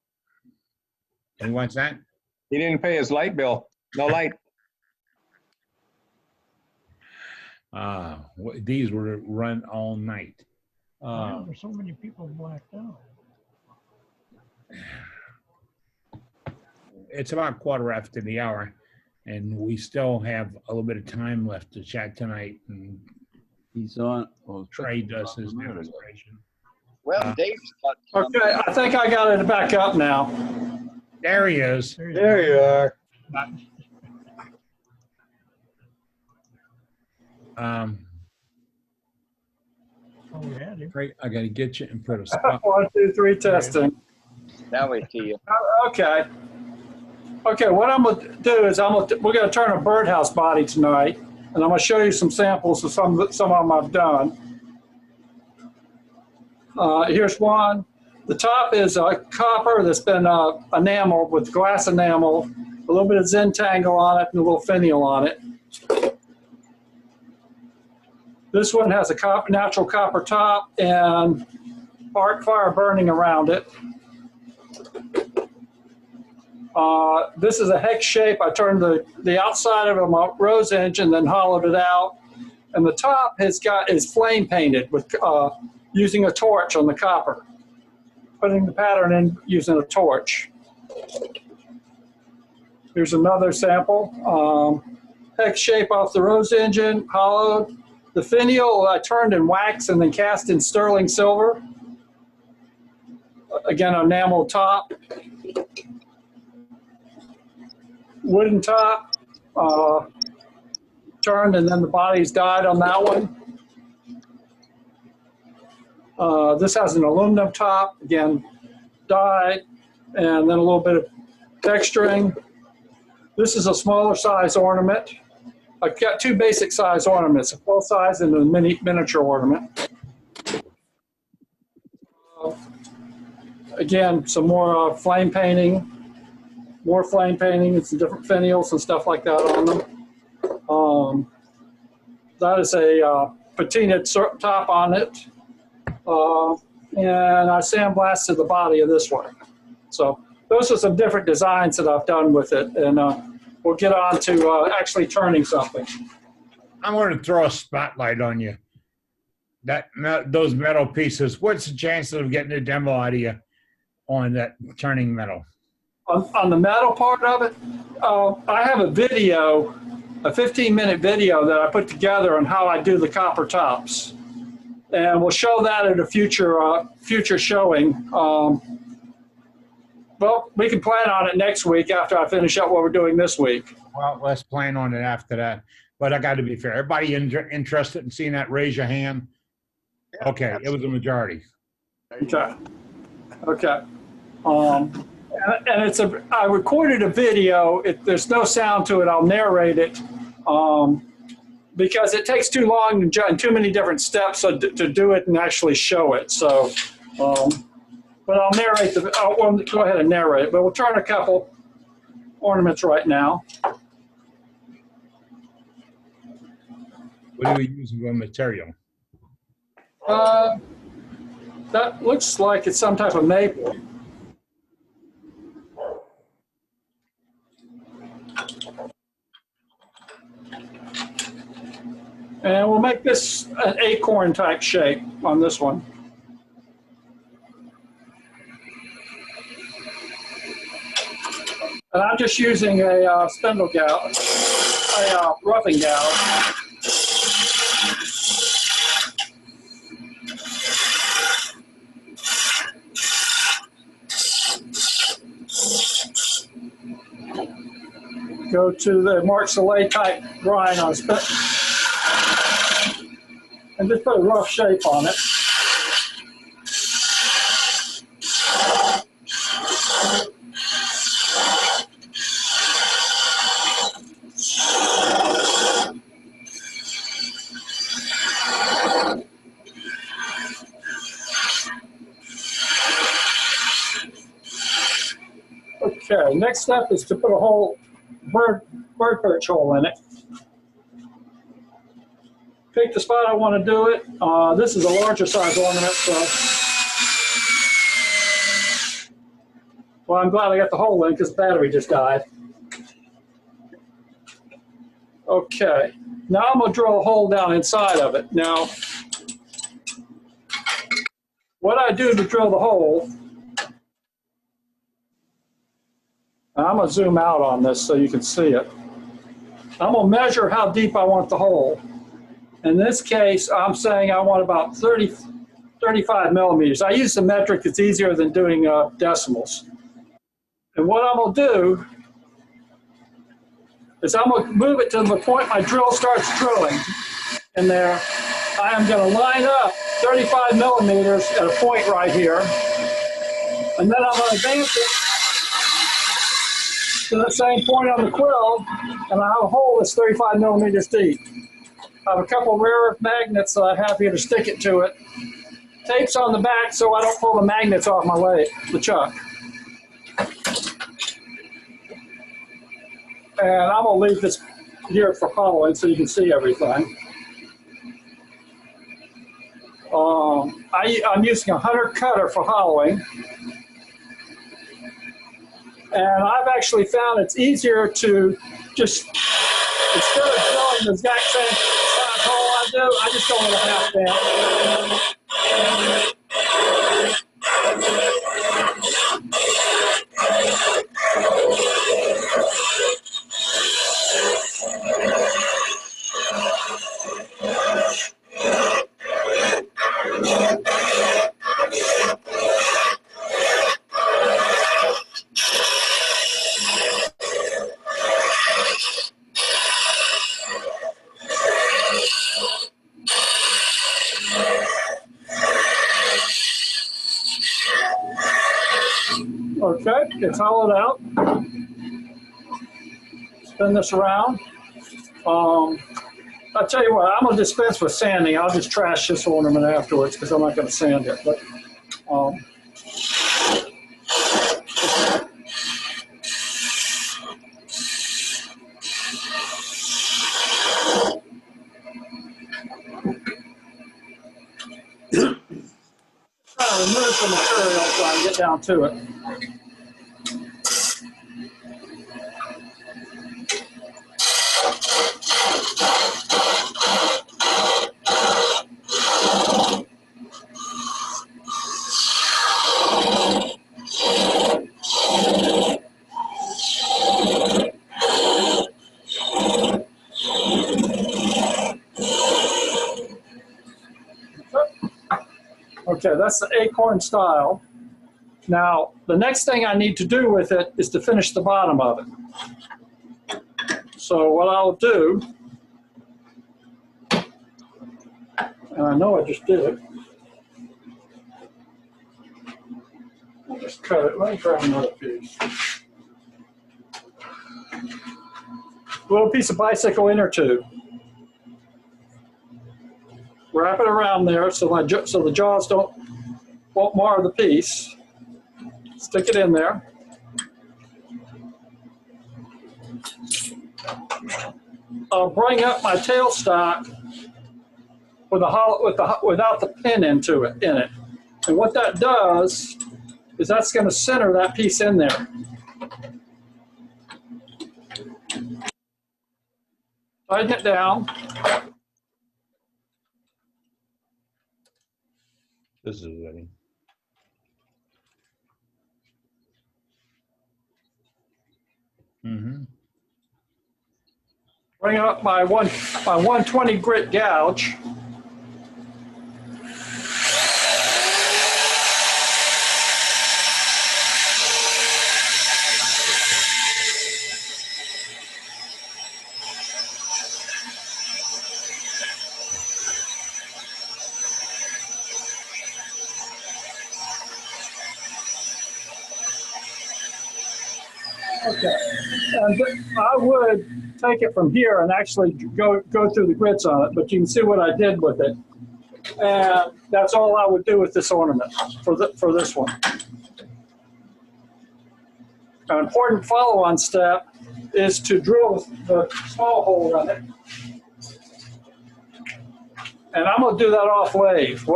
And what's that? He didn't pay his light bill. No light. These were run all night. Wow, there's so many people blacked out. It's about 1/4 the hour, and we still have a little bit of time left to chat tonight. And he's on. Well, Trey does his demonstration. Well, Dave's got Okay, I think I got it back up now. There he is. There you are. Oh, we had him. Trey, I got to get you and put a spot. 1, 2, 3, testing. Now we see you. Okay. Okay, what I'm gonna do is we're gonna turn a birdhouse body tonight, and I'm gonna show you some samples of some of them I've done. Here's one. The top is a copper that's been enameled with glass enamel, a little bit of Zentangle on it, and a little finial on it. This one has a natural copper top and arc fire burning around it. This is a hex shape. I turned the outside of a rose engine, then hollowed it out. And the top is flame painted with using a torch on the copper. Putting the pattern in using a torch. Here's another sample. Hex shape off the rose engine, hollowed. The finial I turned in wax and then cast in sterling silver. Again, enamel top. Wooden top, turned, and then the body's dyed on that one. This has an aluminum top, again, dyed, and then a little bit of texturing. This is a smaller size ornament. I've got two basic size ornaments, a full size and a miniature ornament. Again, some more flame painting. More flame painting and some different finials and stuff like that on them. That is a patinaed top on it. And I sandblasted the body of this one. So those are some different designs that I've done with it. And we'll get on to actually turning something. I'm going to throw a spotlight on you. Those metal pieces, what's the chances of getting a demo out of you on that turning metal? On the metal part of it, I have a video, a 15-minute video that I put together on how I do the copper tops. And we'll show that at a future showing. Well, we can plan on it next week after I finish up what we're doing this week. Well, let's plan on it after that. But I got to be fair. Everybody interested in seeing that, raise your hand. Yeah, okay, absolutely. It was a majority. Okay. Okay. And I recorded a video. There's no sound to it. I'll narrate it because it takes too long and too many different steps to do it and actually show it. So, but I'll narrate I'll go ahead and narrate it. But we'll turn a couple ornaments right now. What are we using for material? That looks like it's some type of maple. And we'll make this an acorn type shape on this one. And I'm just using a spindle gouge, a roughing gouge. Go to the marks the lathe type grind on spindle. And just put a rough shape on it. Okay, next step is to put a whole bird perch hole in it. Pick the spot I want to do it. This is a larger size ornament, so well, I'm glad I got the hole in because the battery just died. Okay, now I'm going to drill a hole down inside of it. Now, what I do to drill the hole, I'm going to zoom out on this so you can see it. I'm going to measure how deep I want the hole. In this case, I'm saying I want about 35 millimeters. I use the metric. It's easier than doing decimals. And what I'm going to do is I'm going to move it to the point my drill starts drilling. And there, I am going to line up 35 millimeters at a point right here. And then I'm going to advance it to the same point on the quill, and I have a hole that's 35 millimeters deep. I have a couple rare earth magnets that I have here to stick it to it. Tape's on the back so I don't pull the magnets off my lathe, the chuck. And I'm going to leave this here for hollowing so you can see everything. I'm using a 100 cutter for hollowing. And I've actually found it's easier to just, instead of drilling the exact same size hole I do, I just go with a half band. Okay, it's hollowed out. Spin this around. I'll tell you what, I'm going to dispense with sanding. I'll just trash this ornament afterwards because I'm not going to sand it. But, trying to remove some material so I can get down to it. Okay, that's the acorn style. Now, the next thing I need to do with it is to finish the bottom of it. So what I'll do, and I know I just did it, I'll just cut it. Let me grab another piece. A little piece of bicycle inner tube. Wrap it around there so the jaws won't mar the piece. Stick it in there. I'll bring up my tailstock without the pin in it. And what that does is that's going to center that piece in there. Tighten it down. This is ready. Mm-hmm. Bring up my 120 grit gouge. Okay, and I would take it from here and actually go through the grits on it, but you can see what I did with it. And that's all I would do with this ornament for this one. An important follow-on step is to drill the small hole in it. And I'm going to do that off lathe.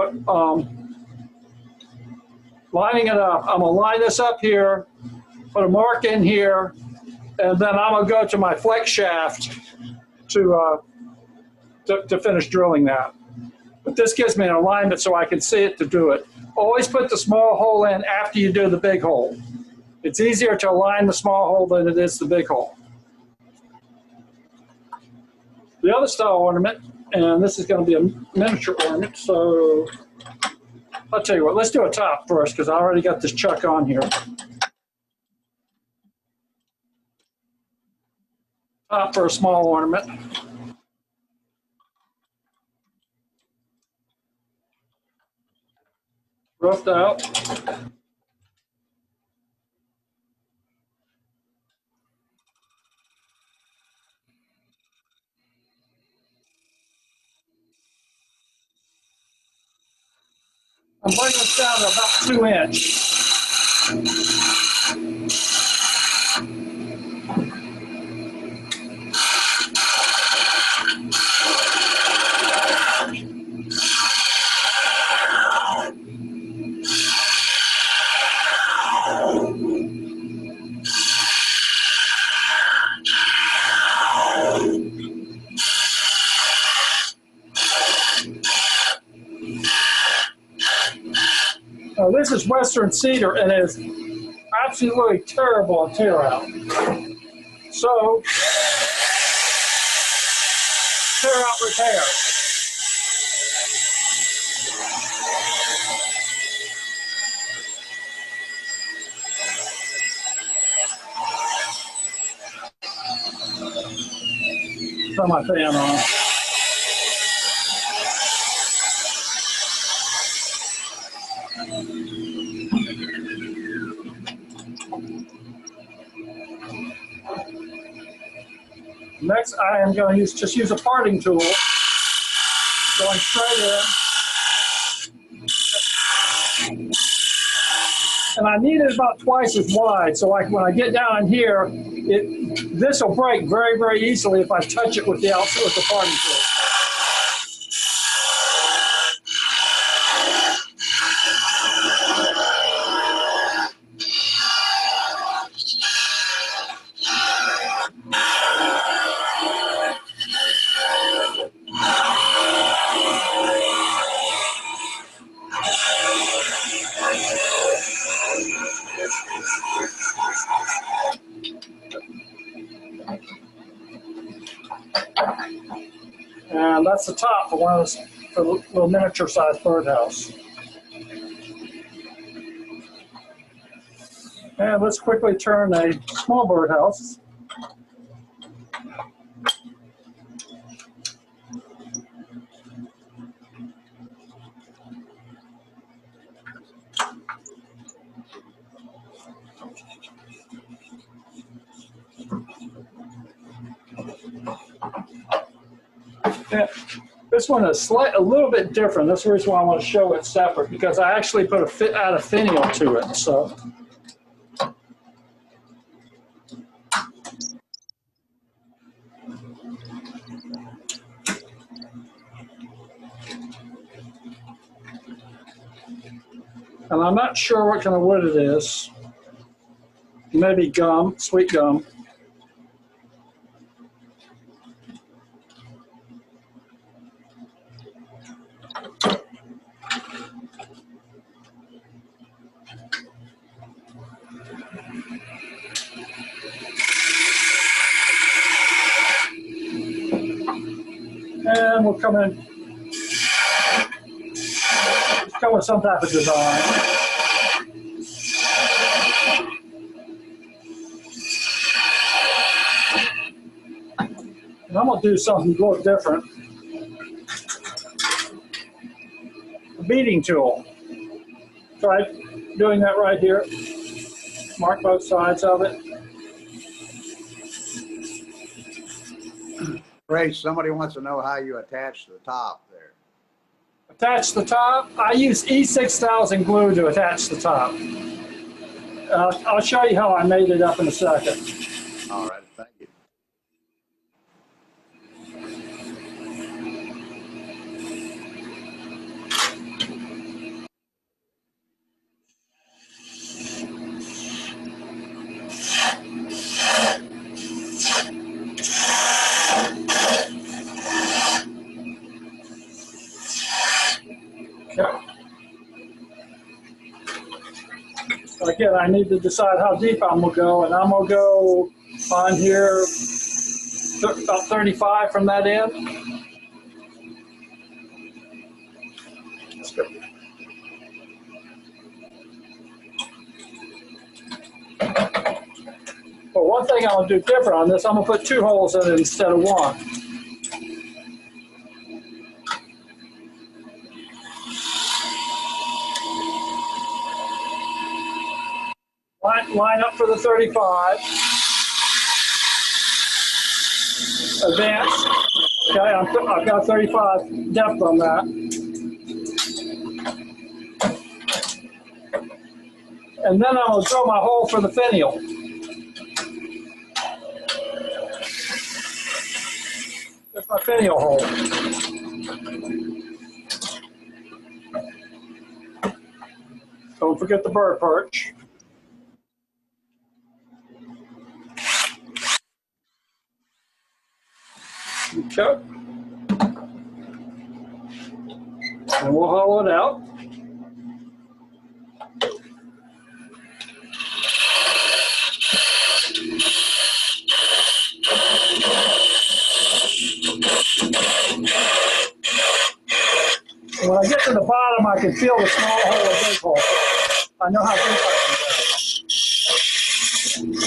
Lining it up, I'm going to line this up here, put a mark in here, and then I'm going to go to my flex shaft to finish drilling that. But this gives me an alignment so I can see it to do it. Always put the small hole in after you do the big hole. It's easier to align the small hole than it is the big hole. The other style ornament, and this is going to be a miniature ornament, so I'll tell you what, let's do a top first because I already got this chuck on here. Top for a small ornament. Roughed out. I'm bringing this down to about 2 inch. This is Western cedar and it is absolutely terrible to tear out. So, tear out, repair. Turn my fan on. Next, I am going to just use a parting tool, going straight in. And I need it about twice as wide, so when I get down in here, this will break very, very easily if I touch it with the outside with the parting tool. And that's the top for one of those for the little miniature-sized birdhouse. And let's quickly turn a small birdhouse. Yeah, this one is a little bit different. That's the reason why I want to show it separate, because I actually put add a finial to it. So. And I'm not sure what kind of wood it is. Maybe gum, sweet gum. And we'll come in. Come with some type of design. And I'm going to do something a little different. A beading tool. Try doing that right here. Mark both sides of it. Ray, somebody wants to know how you attach the top there. Attach the top. I use E6000 glue to attach the top. I'll show you how I made it up in a second. All right, thank you. Again, I need to decide how deep I'm going to go, and I'm going to go on here about 35 from that end. Let's go. But one thing I'm going to do different on this, I'm going to put 2 holes in it instead of 1. Line up for the 35. Advance. Okay, I've got 35 depth on that. And then I'm gonna drill my hole for the finial. There's my finial hole. Don't forget the bird perch. Okay. And we'll hollow it out. And when I get to the bottom, I can feel the small hole or big hole. I know how deep I can go.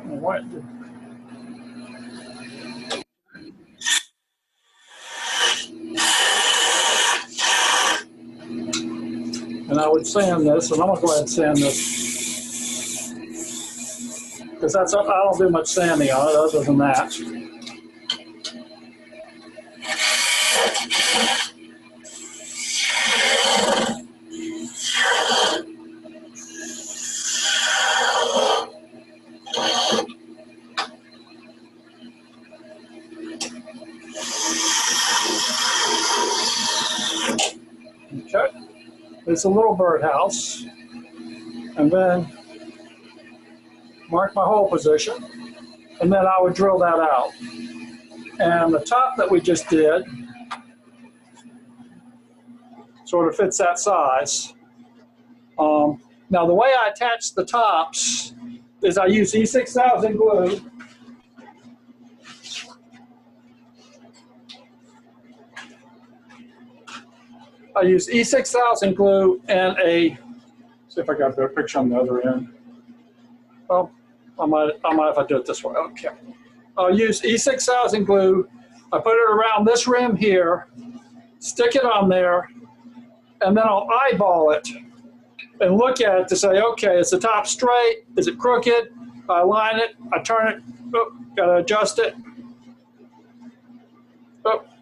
What? And I would sand this, and I'm gonna go ahead and sand this. Because I don't do much sanding on it other than that. Okay, it's a little birdhouse, and then mark my hole position, and then I would drill that out. And the top that we just did sort of fits that size. Now the way I attach the tops is I use E6000 glue. I use E6000 glue and see if I got a better picture on the other end. Well, I might if I do it this way. Okay. I'll use E6000 glue. I put it around this rim here, stick it on there, and then I'll eyeball it and look at it to say, okay, is the top straight? Is it crooked? I line it, I turn it, gotta adjust it.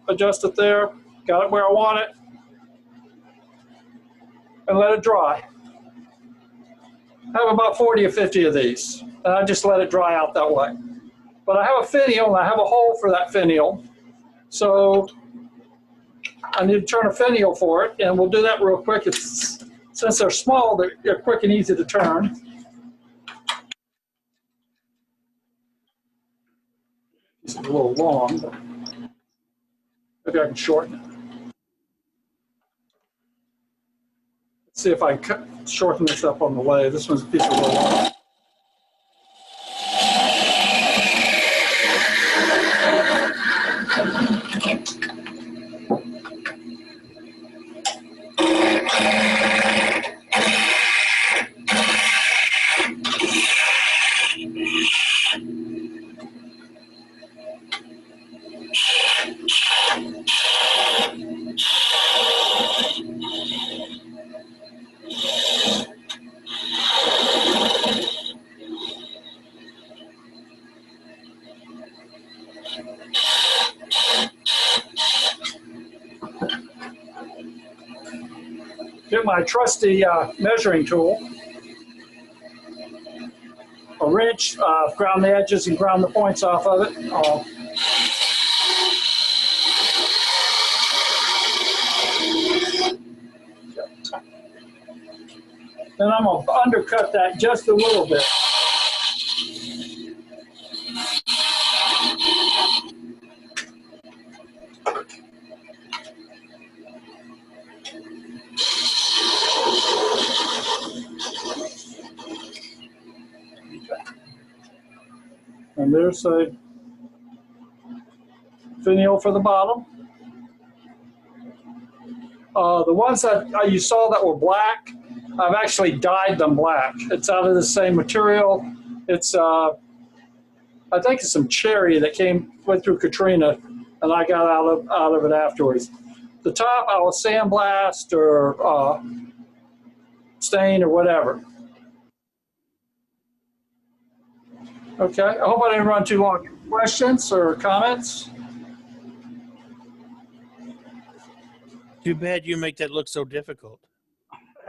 Adjust it there, got it where I want it, and let it dry. I have about 40 or 50 of these, and I just let it dry out that way. But I have a finial, and I have a hole for that finial, so I need to turn a finial for it, and we'll do that real quick. Since they're small, they're quick and easy to turn. It's a little long, but maybe I can shorten it. Let's see if I can shorten this up on the lathe. This one's a piece of wood. Get my trusty measuring tool, a wrench, ground the edges and ground the points off of it. Then I'm going to undercut that just a little bit. And there's a finial for the bottom. The ones that you saw that were black, I've actually dyed them black. It's out of the same material. It's, I think it's some cherry that went through Katrina, and I got out of it afterwards. The top I will sandblast or stain or whatever. Okay, I hope I didn't run too long. Questions or comments? Too bad you make that look so difficult.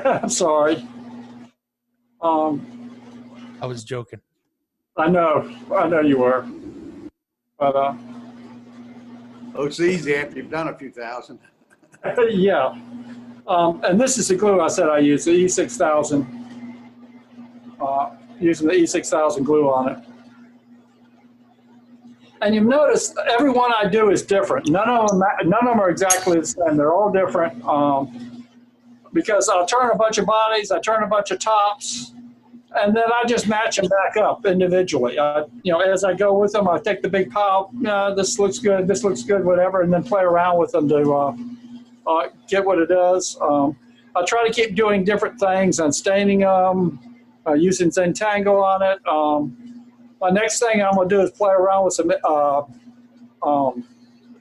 I'm sorry. I was joking. I know you were. But oh, it's easy after you've done a few thousand. yeah. And this is the glue I said I used, the E6000. Using the E6000 glue on it. And you've noticed every one I do is different. None of them are exactly the same. They're all different. Because I'll turn a bunch of bodies, I turn a bunch of tops, and then I just match them back up individually. As I go with them, I take the big pile, this looks good, whatever, and then play around with them to get what it does. I try to keep doing different things and staining them, using Zentangle on it. My next thing I'm going to do is play around with some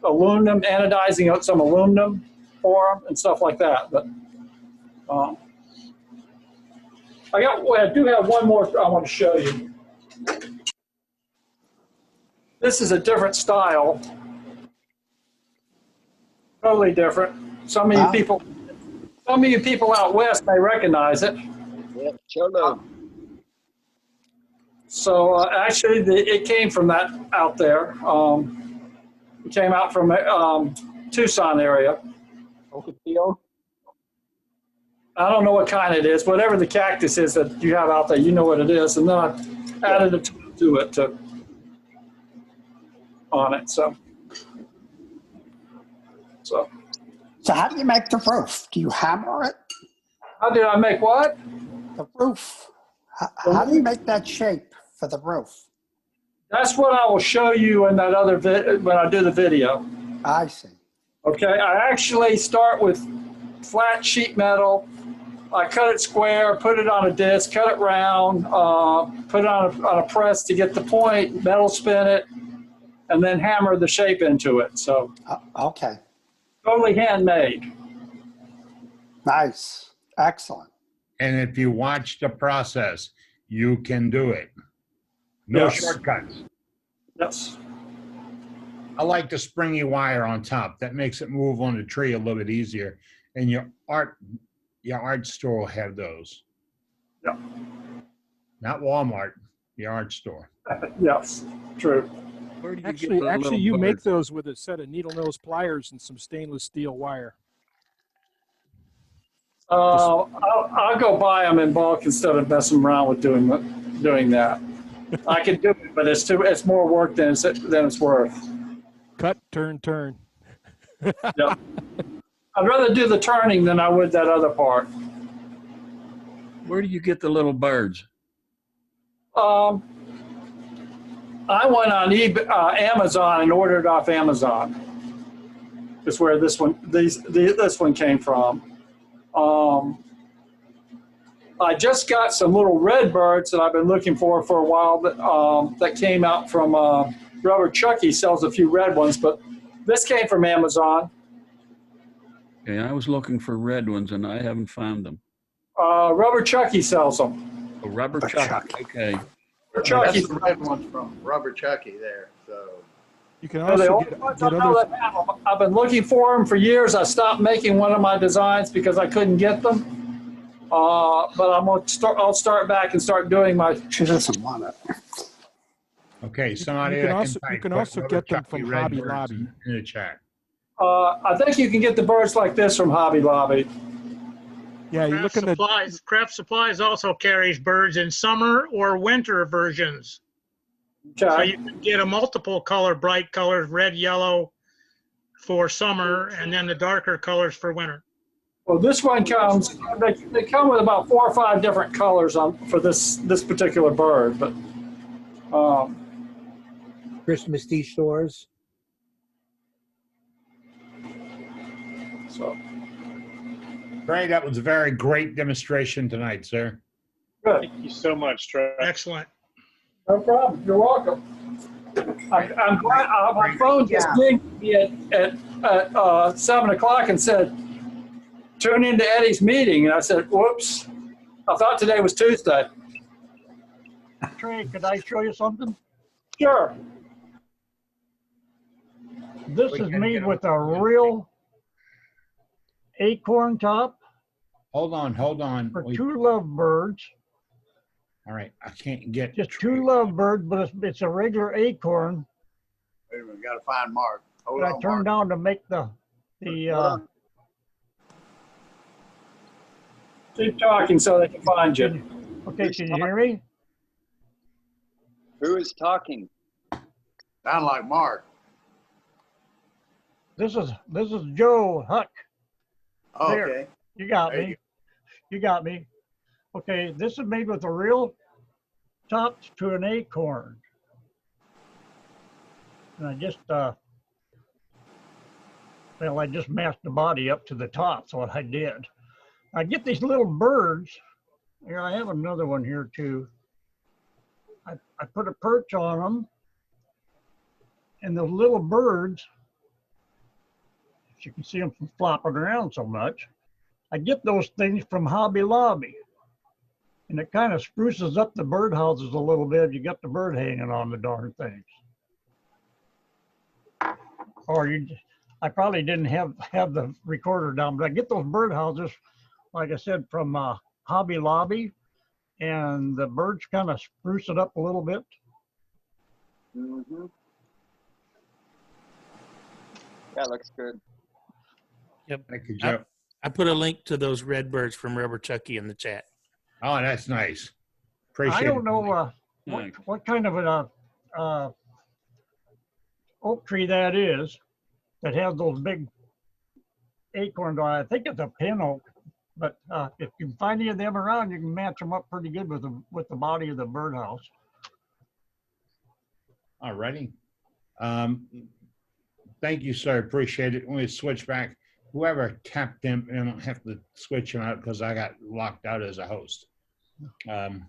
aluminum, anodizing out some aluminum for them and stuff like that. But I do have one more I want to show you. This is a different style, totally different. Some of you people out west may recognize it. Yeah, sure. So actually, it came from that out there. It came out from Tucson area. I don't know what kind it is. Whatever the cactus is that you have out there, you know what it is. And then I added a tool to it on it. So how do you make the roof? Do you hammer it? How did I make what? The roof. How do you make that shape for the roof? That's what I will show you in that other when I do the video. I see. Okay, I actually start with flat sheet metal. I cut it square, put it on a disc, cut it round, put it on a press to get the point, metal spin it, and then hammer the shape into it. So okay. Totally handmade. Nice. Excellent. And if you watch the process, you can do it. No shortcuts. Yes. I like the springy wire on top. That makes it move on the tree a little bit easier. And your art store will have those. Yeah. Not Walmart, your art store. Yes, true. Actually, you make those with a set of needle nose pliers and some stainless steel wire. I'll go buy them in bulk instead of messing around with doing that. I can do it, but it's more work than it's worth. Cut, turn. Yeah. I'd rather do the turning than I would that other part. Where do you get the little birds? I went on Amazon and ordered off Amazon. Is where this one came from. I just got some little red birds that I've been looking for a while that came out from Rubber Chucky sells a few red ones, but this came from Amazon. Okay, I was looking for red ones and I haven't found them. Rubber Chucky sells them. Oh, Rubber Chucky. Okay. That's the red ones from Rubber Chucky there. So you can also get others. I've been looking for them for years. I stopped making one of my designs because I couldn't get them. But I'll start back and start doing my. She doesn't want it. Okay, somebody you can also get them from Hobby Lobby in the chat. I think you can get the birds like this from Hobby Lobby. Yeah, you look in the Craft Supplies also carries birds in summer or winter versions. Okay. So you can get a multiple color, bright colors, red, yellow for summer, and then the darker colors for winter. Well, this one comes. They come with about 4 or 5 different colors for this particular bird, but. Christmas tea stores. So. Trey, that was a very great demonstration tonight, sir. Good. Thank you so much, Trey. Excellent. No problem. You're welcome. I'm glad my phone just dinged me at 7 o'clock and said, "Tune into Eddie's meeting," and I said, "Whoops." I thought today was Tuesday. Trey, could I show you something? Sure. This We is can made get with on a real acorn top Hold on. for two lovebirds. All right, I can't get. Just two lovebirds, but it's a regular acorn. Wait a minute, gotta find Mark. Hold That I on, turned Mark. down to make the Keep talking so they can find you. Okay, can you hear me? Who is talking? Sound like Mark. This is Joe Huck. Oh, There. okay. You got There me. You got me. Okay, this is made with a real top to an acorn. And I just I just matched the body up to the top, so what I did. I get these little birds. Here, I have another one here too. I put a perch on them, and the little birds, you can see them flopping around so much. I get those things from Hobby Lobby, and it kind of spruces up the birdhouses a little bit. You got the bird hanging on the darn things. Or I probably didn't have the recorder down, but I get those birdhouses, like I said, from Hobby Lobby, and the birds kind of spruce it up a little bit. Mm-hmm. That looks good. Yep. Thank you, Joe. I put a link to those red birds from Rubber Chucky in the chat. Oh, that's nice. Appreciate I don't it. know what kind of an oak tree that is that has those big acorns on it. I think it's a pin oak, but if you can find any of them around, you can match them up pretty good with the body of the birdhouse. All righty. Thank you, sir. Appreciate it. Let me switch back. Whoever tapped them, I don't have to switch them out because I got locked out as a host. There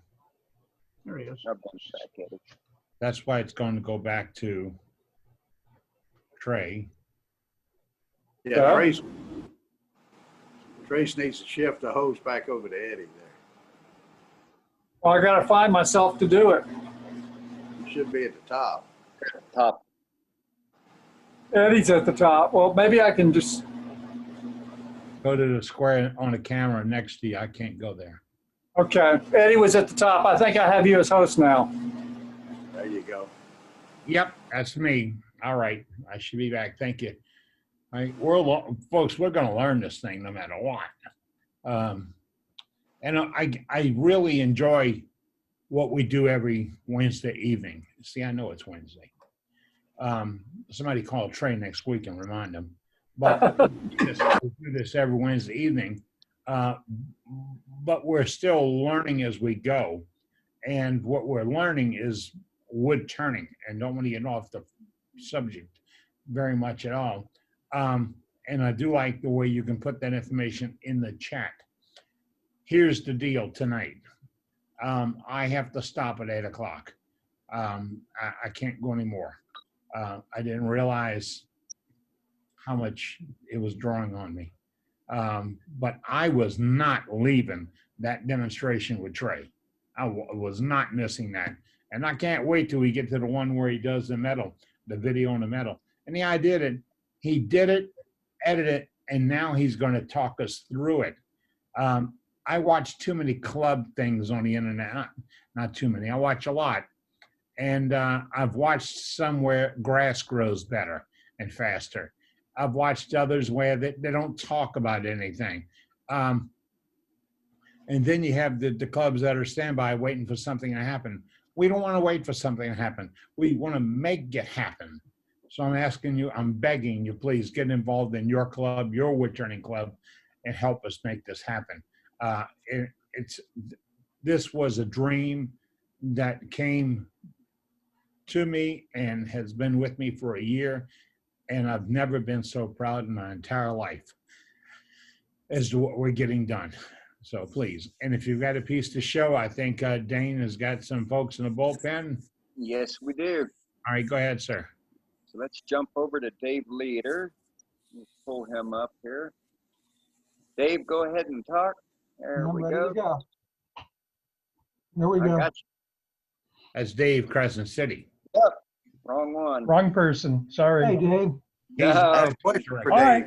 he is. That's why it's going to go back to Trey. Yeah, Trace needs to shift the hose back over to Eddie there. Well, I gotta find myself to do it. It should be at the top. Top. Eddie's at the top. Well, maybe I can just. Go to the square on the camera next to you. I can't go there. Okay, Eddie was at the top. I think I have you as host now. There you go. Yep, that's me. All right, I should be back. Thank you. All right, folks, we're going to learn this thing no matter what. And I really enjoy what we do every Wednesday evening. See, I know it's Wednesday. Somebody call Trey next week and remind him. But we do this every Wednesday evening. But we're still learning as we go. And what we're learning is wood turning. And don't want to get off the subject very much at all. And I do like the way you can put that information in the chat. Here's the deal tonight. I have to stop at 8 o'clock. I can't go anymore. I didn't realize how much it was drawing on me. But I was not leaving that demonstration with Trey. I was not missing that. And I can't wait till we get to the one where he does the metal, the video on the metal. And I did it. He did it, edited it, and now he's going to talk us through it. I watch too many club things on the internet. Not too many. I watch a lot. And I've watched some where grass grows better and faster. I've watched others where they don't talk about anything. And then you have the clubs that are standby waiting for something to happen. We don't want to wait for something to happen. We want to make it happen. So I'm asking you, I'm begging you, please get involved in your club, your wood turning club, and help us make this happen. This was a dream that came to me and has been with me for a year. And I've never been so proud in my entire life as to what we're getting done. So please, and if you've got a piece to show, I think Dane has got some folks in the bullpen. Yes, we do. All right, go ahead, sir. So let's jump over to Dave Leader. Let's pull him up here. Dave, go ahead and talk. There we go. There we I go. got you. That's Dave, Crescent City. Yep. Wrong one. Wrong person. Sorry. Hey, Dave. He's No. the IT director. All right.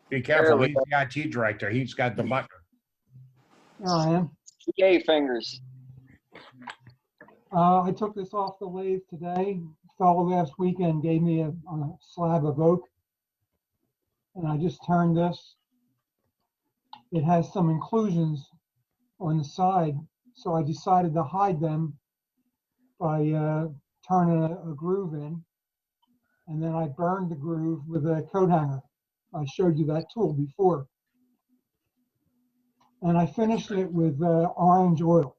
Be careful. There we He's the IT director. He's got the button. Here I am. TA fingers. I took this off the lathe today. Fellow last weekend gave me a slab of oak, and I just turned this. It has some inclusions on the side, so I decided to hide them by turning a groove in, and then I burned the groove with a coat hanger. I showed you that tool before. And I finished it with orange oil.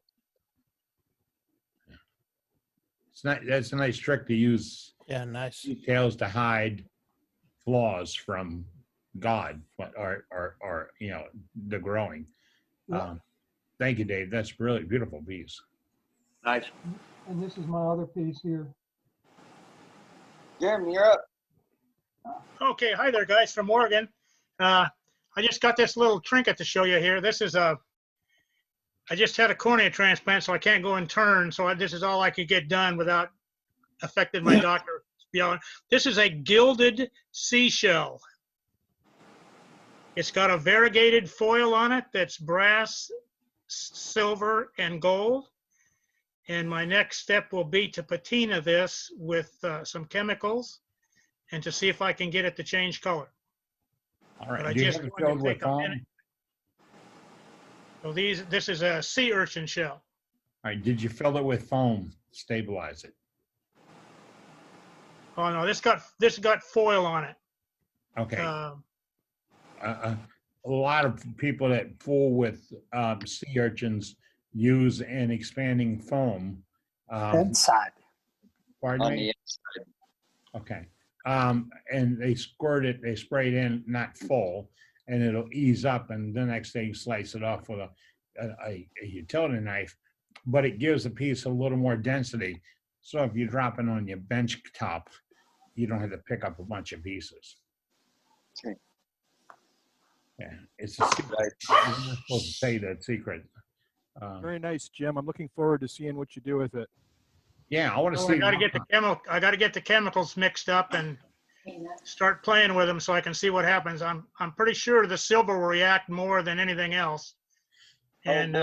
It's not, that's a nice trick to use. Yeah, nice. Details to hide flaws from God or you know, the growing. Yeah. Thank you, Dave. That's really beautiful piece. Nice. And this is my other piece here. Jim, you're up. Okay, hi there, guys, from Oregon. I just got this little trinket to show you here. This is I just had a cornea transplant, so I can't go and turn. So this is all I could get done without affecting my doctor. This is a gilded seashell. It's got a variegated foil on it that's brass, silver, and gold. And my next step will be to patina this with some chemicals and to see if I can get it to change color. All right. But I Do you just have it wanted to filled with take a minute. foam? So this is a sea urchin shell. All right. Did you fill it with foam? Stabilize it. Oh no, this got foil on it. Okay. A lot of people that fool with sea urchins use an expanding foam. Inside. Pardon On me? the inside. Okay. And they squirt it, they spray it in, not full, and it'll ease up, and the next day you slice it off with a utility knife, but it gives the piece a little more density. So if you're dropping on your bench top, you don't have to pick up a bunch of pieces. Okay. Yeah, it's a secret. You're not supposed to say that secret. Very nice, Jim. I'm looking forward to seeing what you do with it. Yeah, I want to So see. I got to get the chemicals mixed up and start playing with them so I can see what happens. I'm pretty sure the silver will react more than anything else, and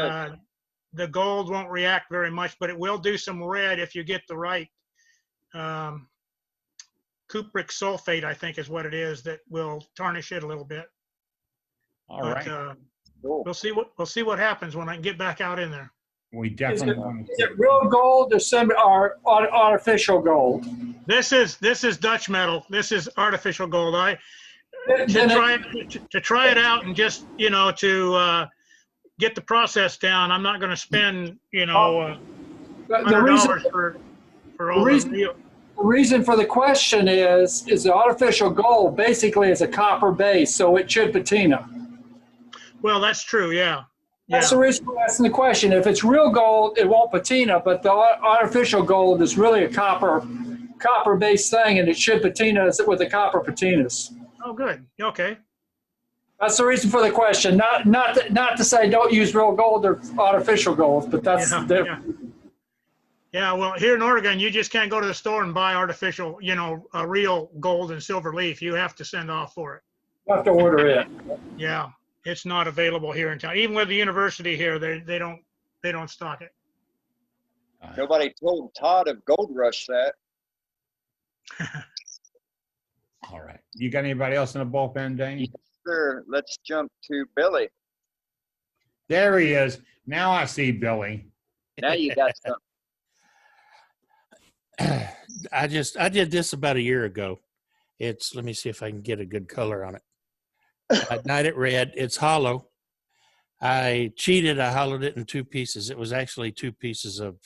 the gold won't react very much, but it will do some red if you get the right cupric sulfate, I think is what it is, that will tarnish it a little bit. All right. We'll see what happens when I can get back out in there. We Is definitely want to. it real gold or artificial gold? This is Dutch metal. This is artificial gold. To try it out and just to get the process down. I'm not going to spend $100 for all the reason for the question is the artificial gold basically is a copper base, so it should patina. Well, that's true. Yeah. That's the reason for asking the question. If it's real gold, it won't patina, but the artificial gold is really a copper-based thing, and it should patina with the copper patinas. Oh, good. Okay. That's the reason for the question. Not to say don't use real gold or artificial gold, but that's Yeah, well, here in Oregon, you just can't go to the store and buy artificial, a real gold and silver leaf. You have to send off for it. You have to order it. Yeah, it's not available here in town. Even with the university here, they don't stock it. Nobody told Todd of Gold Rush that. All right. You got anybody else in the bullpen, Dane? Yes, sir. Let's jump to Billy. There he is. Now I see Billy. Now you got something. I did this about a year ago. Let me see if I can get a good color on it. I dyed it red. It's hollow. I cheated. I hollowed it in two pieces. It was actually two pieces of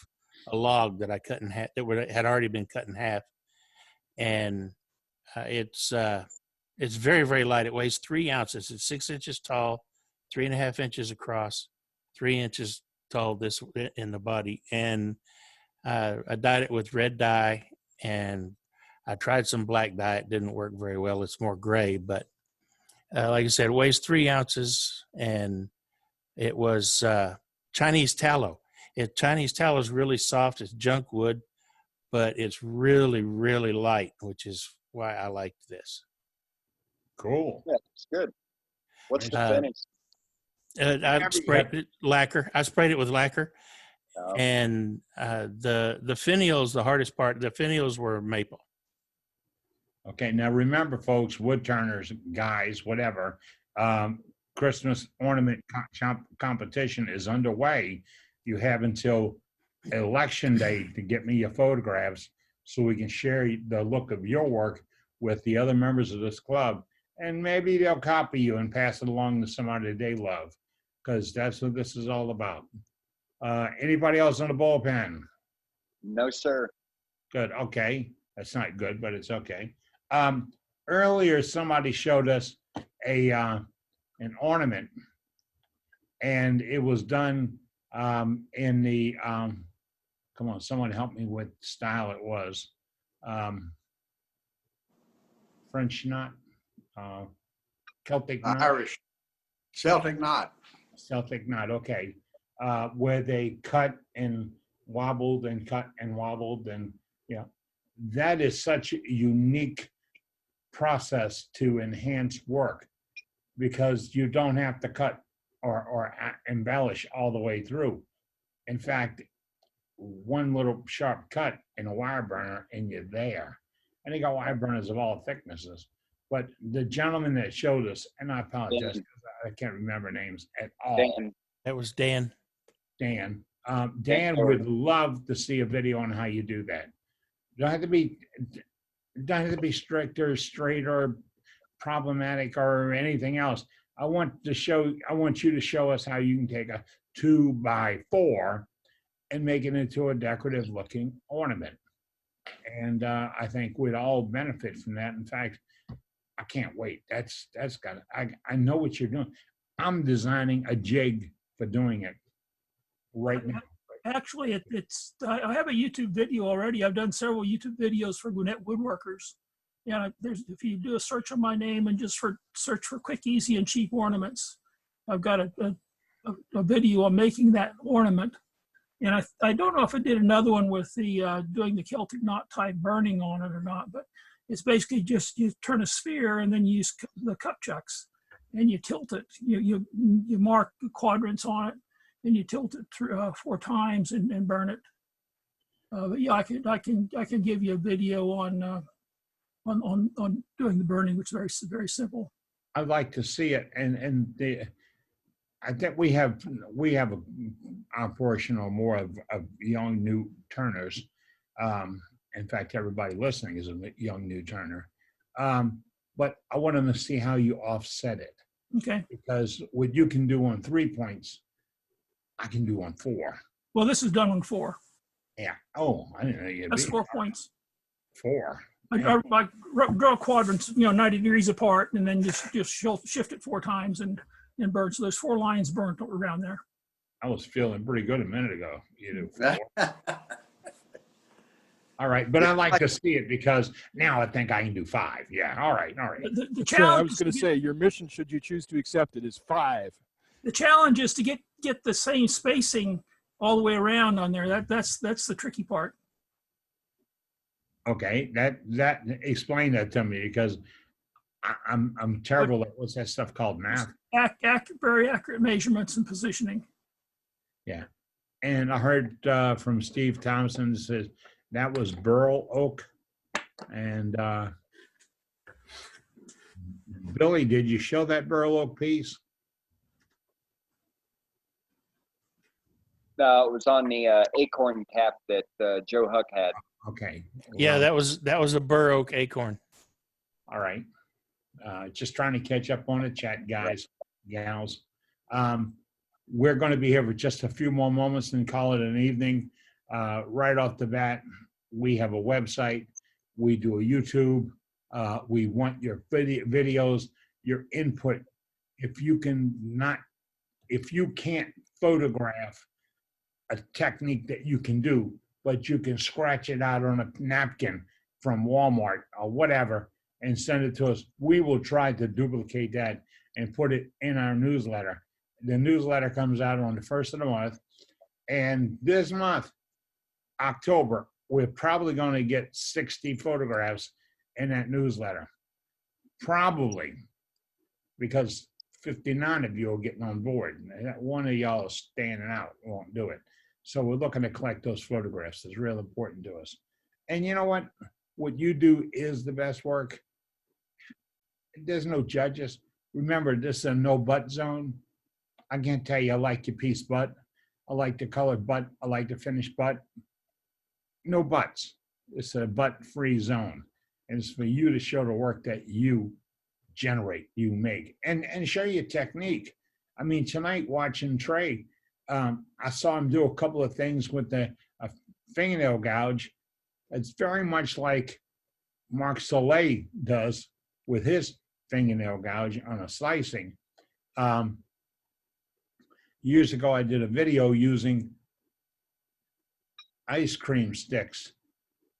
a log that I cut in half, had already been cut in half. And it's very, very light. It weighs 3 ounces. It's 6 inches tall, 3.5 inches across, 3 inches tall this in the body. And I dyed it with red dye, and I tried some black dye. It didn't work very well. It's more gray, but like I said, it weighs 3 ounces, and it was Chinese tallow. Chinese tile is really soft. It's junk wood, but it's really, really light, which is why I liked this. Cool. Yeah, it's good. What's the Uh, finish? I sprayed it lacquer. I sprayed it with lacquer, Oh. and the finials, the hardest part. The finials were maple. Okay, now remember, folks, wood turners, guys, whatever, Christmas ornament competition is underway. You have until election day to get me your photographs so we can share the look of your work with the other members of this club. And maybe they'll copy you and pass it along to somebody they love, because that's what this is all about. Anybody else on the bullpen? No, sir. Good. Okay. That's not good, but it's okay. Earlier, somebody showed us an ornament, and it was done in the, come on, someone help me with style it was. French knot, Celtic knot. Irish, Celtic knot. Celtic knot, okay. Where they cut and wobbled and cut and wobbled, and yeah, that is such a unique process to enhance work, because you don't have to cut or embellish all the way through. In fact, one little sharp cut in a wire burner and you're there. And they got wire burners of all thicknesses. But the gentleman that showed us, and I apologize, because I can't remember names at all. Dan. That was Dan. Dan. Dan would love to see a video on how you do that. You don't have to be strict or straight or problematic or anything else. I want you to show us how you can take a 2x4 and make it into a decorative looking ornament. And I think we'd all benefit from that. In fact, I can't wait. That's got it. I know what you're doing. I'm designing a jig for doing it right now. Actually, I have a YouTube video already. I've done several YouTube videos for Gwinnett Woodworkers. Yeah, if you do a search on my name and just search for quick, easy, and cheap ornaments, I've got a video on making that ornament. And I don't know if I did another one with the doing the Celtic knot type burning on it or not, but it's basically just you turn a sphere and then you use the cup chucks and you tilt it. You mark the quadrants on it and you tilt it 4 times and burn it. But yeah, I can give you a video on doing the burning, which is very, very simple. I'd like to see it, and I think we have a portion or more of young new turners. In fact, everybody listening is a young new turner. But I want them to see how you offset it. Okay. Because what you can do on 3 points, I can do on 4. Well, this is done on 4. Yeah. Oh, I didn't know you. That's 4 points. 4. I draw quadrants, 90 degrees apart, and then just shift it 4 times and burn. So there's 4 lines burnt around there. I was feeling pretty good a minute ago. You do 4. All right, but I like to see it because now I think I can do 5. Yeah. All right. The challenge. I was going to say your mission, should you choose to accept it, is 5. The challenge is to get the same spacing all the way around on there. That's the tricky part. Okay, that explain that to me, because I'm terrible at what's that stuff called, math. Very accurate measurements and positioning. Yeah, and I heard from Steve Thompson says that was burl oak, and Billy, did you show that burl oak piece? No, it was on the acorn cap that Joe Huck had. Okay. Yeah, that was a bur oak acorn. All right. Just trying to catch up on the chat, guys, gals. We're going to be here for just a few more moments and call it an evening. Right off the bat, we have a website. We do a YouTube. We want your videos, your input. If you can't photograph a technique that you can do, but you can scratch it out on a napkin from Walmart or whatever and send it to us, we will try to duplicate that and put it in our newsletter. The newsletter comes out on the 1st of the month. And this month, October, we're probably going to get 60 photographs in that newsletter. Probably, because 59 of you are getting on board. One of y'all is standing out, won't do it. So we're looking to collect those photographs. It's real important to us. And you know what? What you do is the best work. There's no judges. Remember, this is a no butt zone. I can't tell you I like your piece butt. I like the colored butt. I like the finished butt. No butts. It's a butt-free zone. And it's for you to show the work that you generate, you make, and show your technique. I mean, tonight watching Trey, I saw him do a couple of things with a fingernail gouge. It's very much like Mark Soleil does with his fingernail gouge on a slicing. Years ago, I did a video using ice cream sticks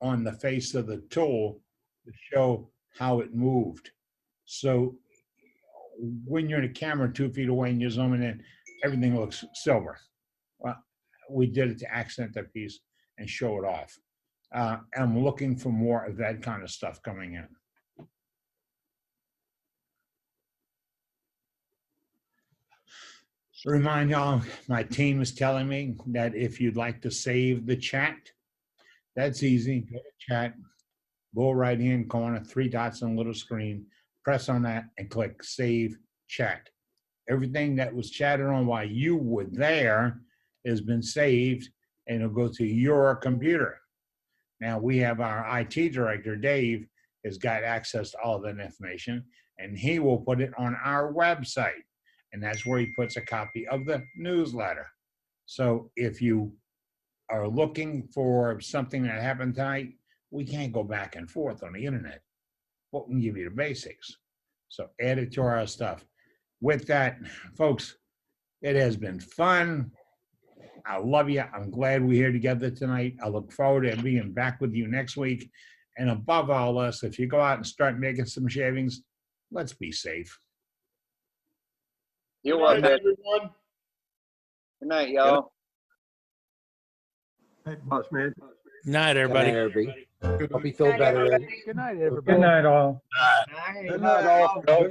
on the face of the tool to show how it moved. So when you're in a camera 2 feet away and you're zooming in, everything looks silver. Well, we did it to accent that piece and show it off. I'm looking for more of that kind of stuff coming in. Remind y'all, my team is telling me that if you'd like to save the chat, that's easy. Go to chat, lower right-hand corner, 3 dots on a little screen, press on that and click Save Chat. Everything that was chatted on while you were there has been saved and it'll go to your computer. Now we have our IT director, Dave, has got access to all of that information and he will put it on our website. And that's where he puts a copy of the newsletter. So if you are looking for something that happened tonight, we can't go back and forth on the internet. But we can give you the basics. So add it to our stuff. With that, folks, it has been fun. I love you. I'm glad we're here together tonight. I look forward to being back with you next week. And above all else, if you go out and start making some shavings, let's be safe. You're Good night, welcome. everyone. Good night, y'all. Hey, boss man. Good night, everybody. Hope you feel better. Good night, everybody. Good night, all. Good night, all.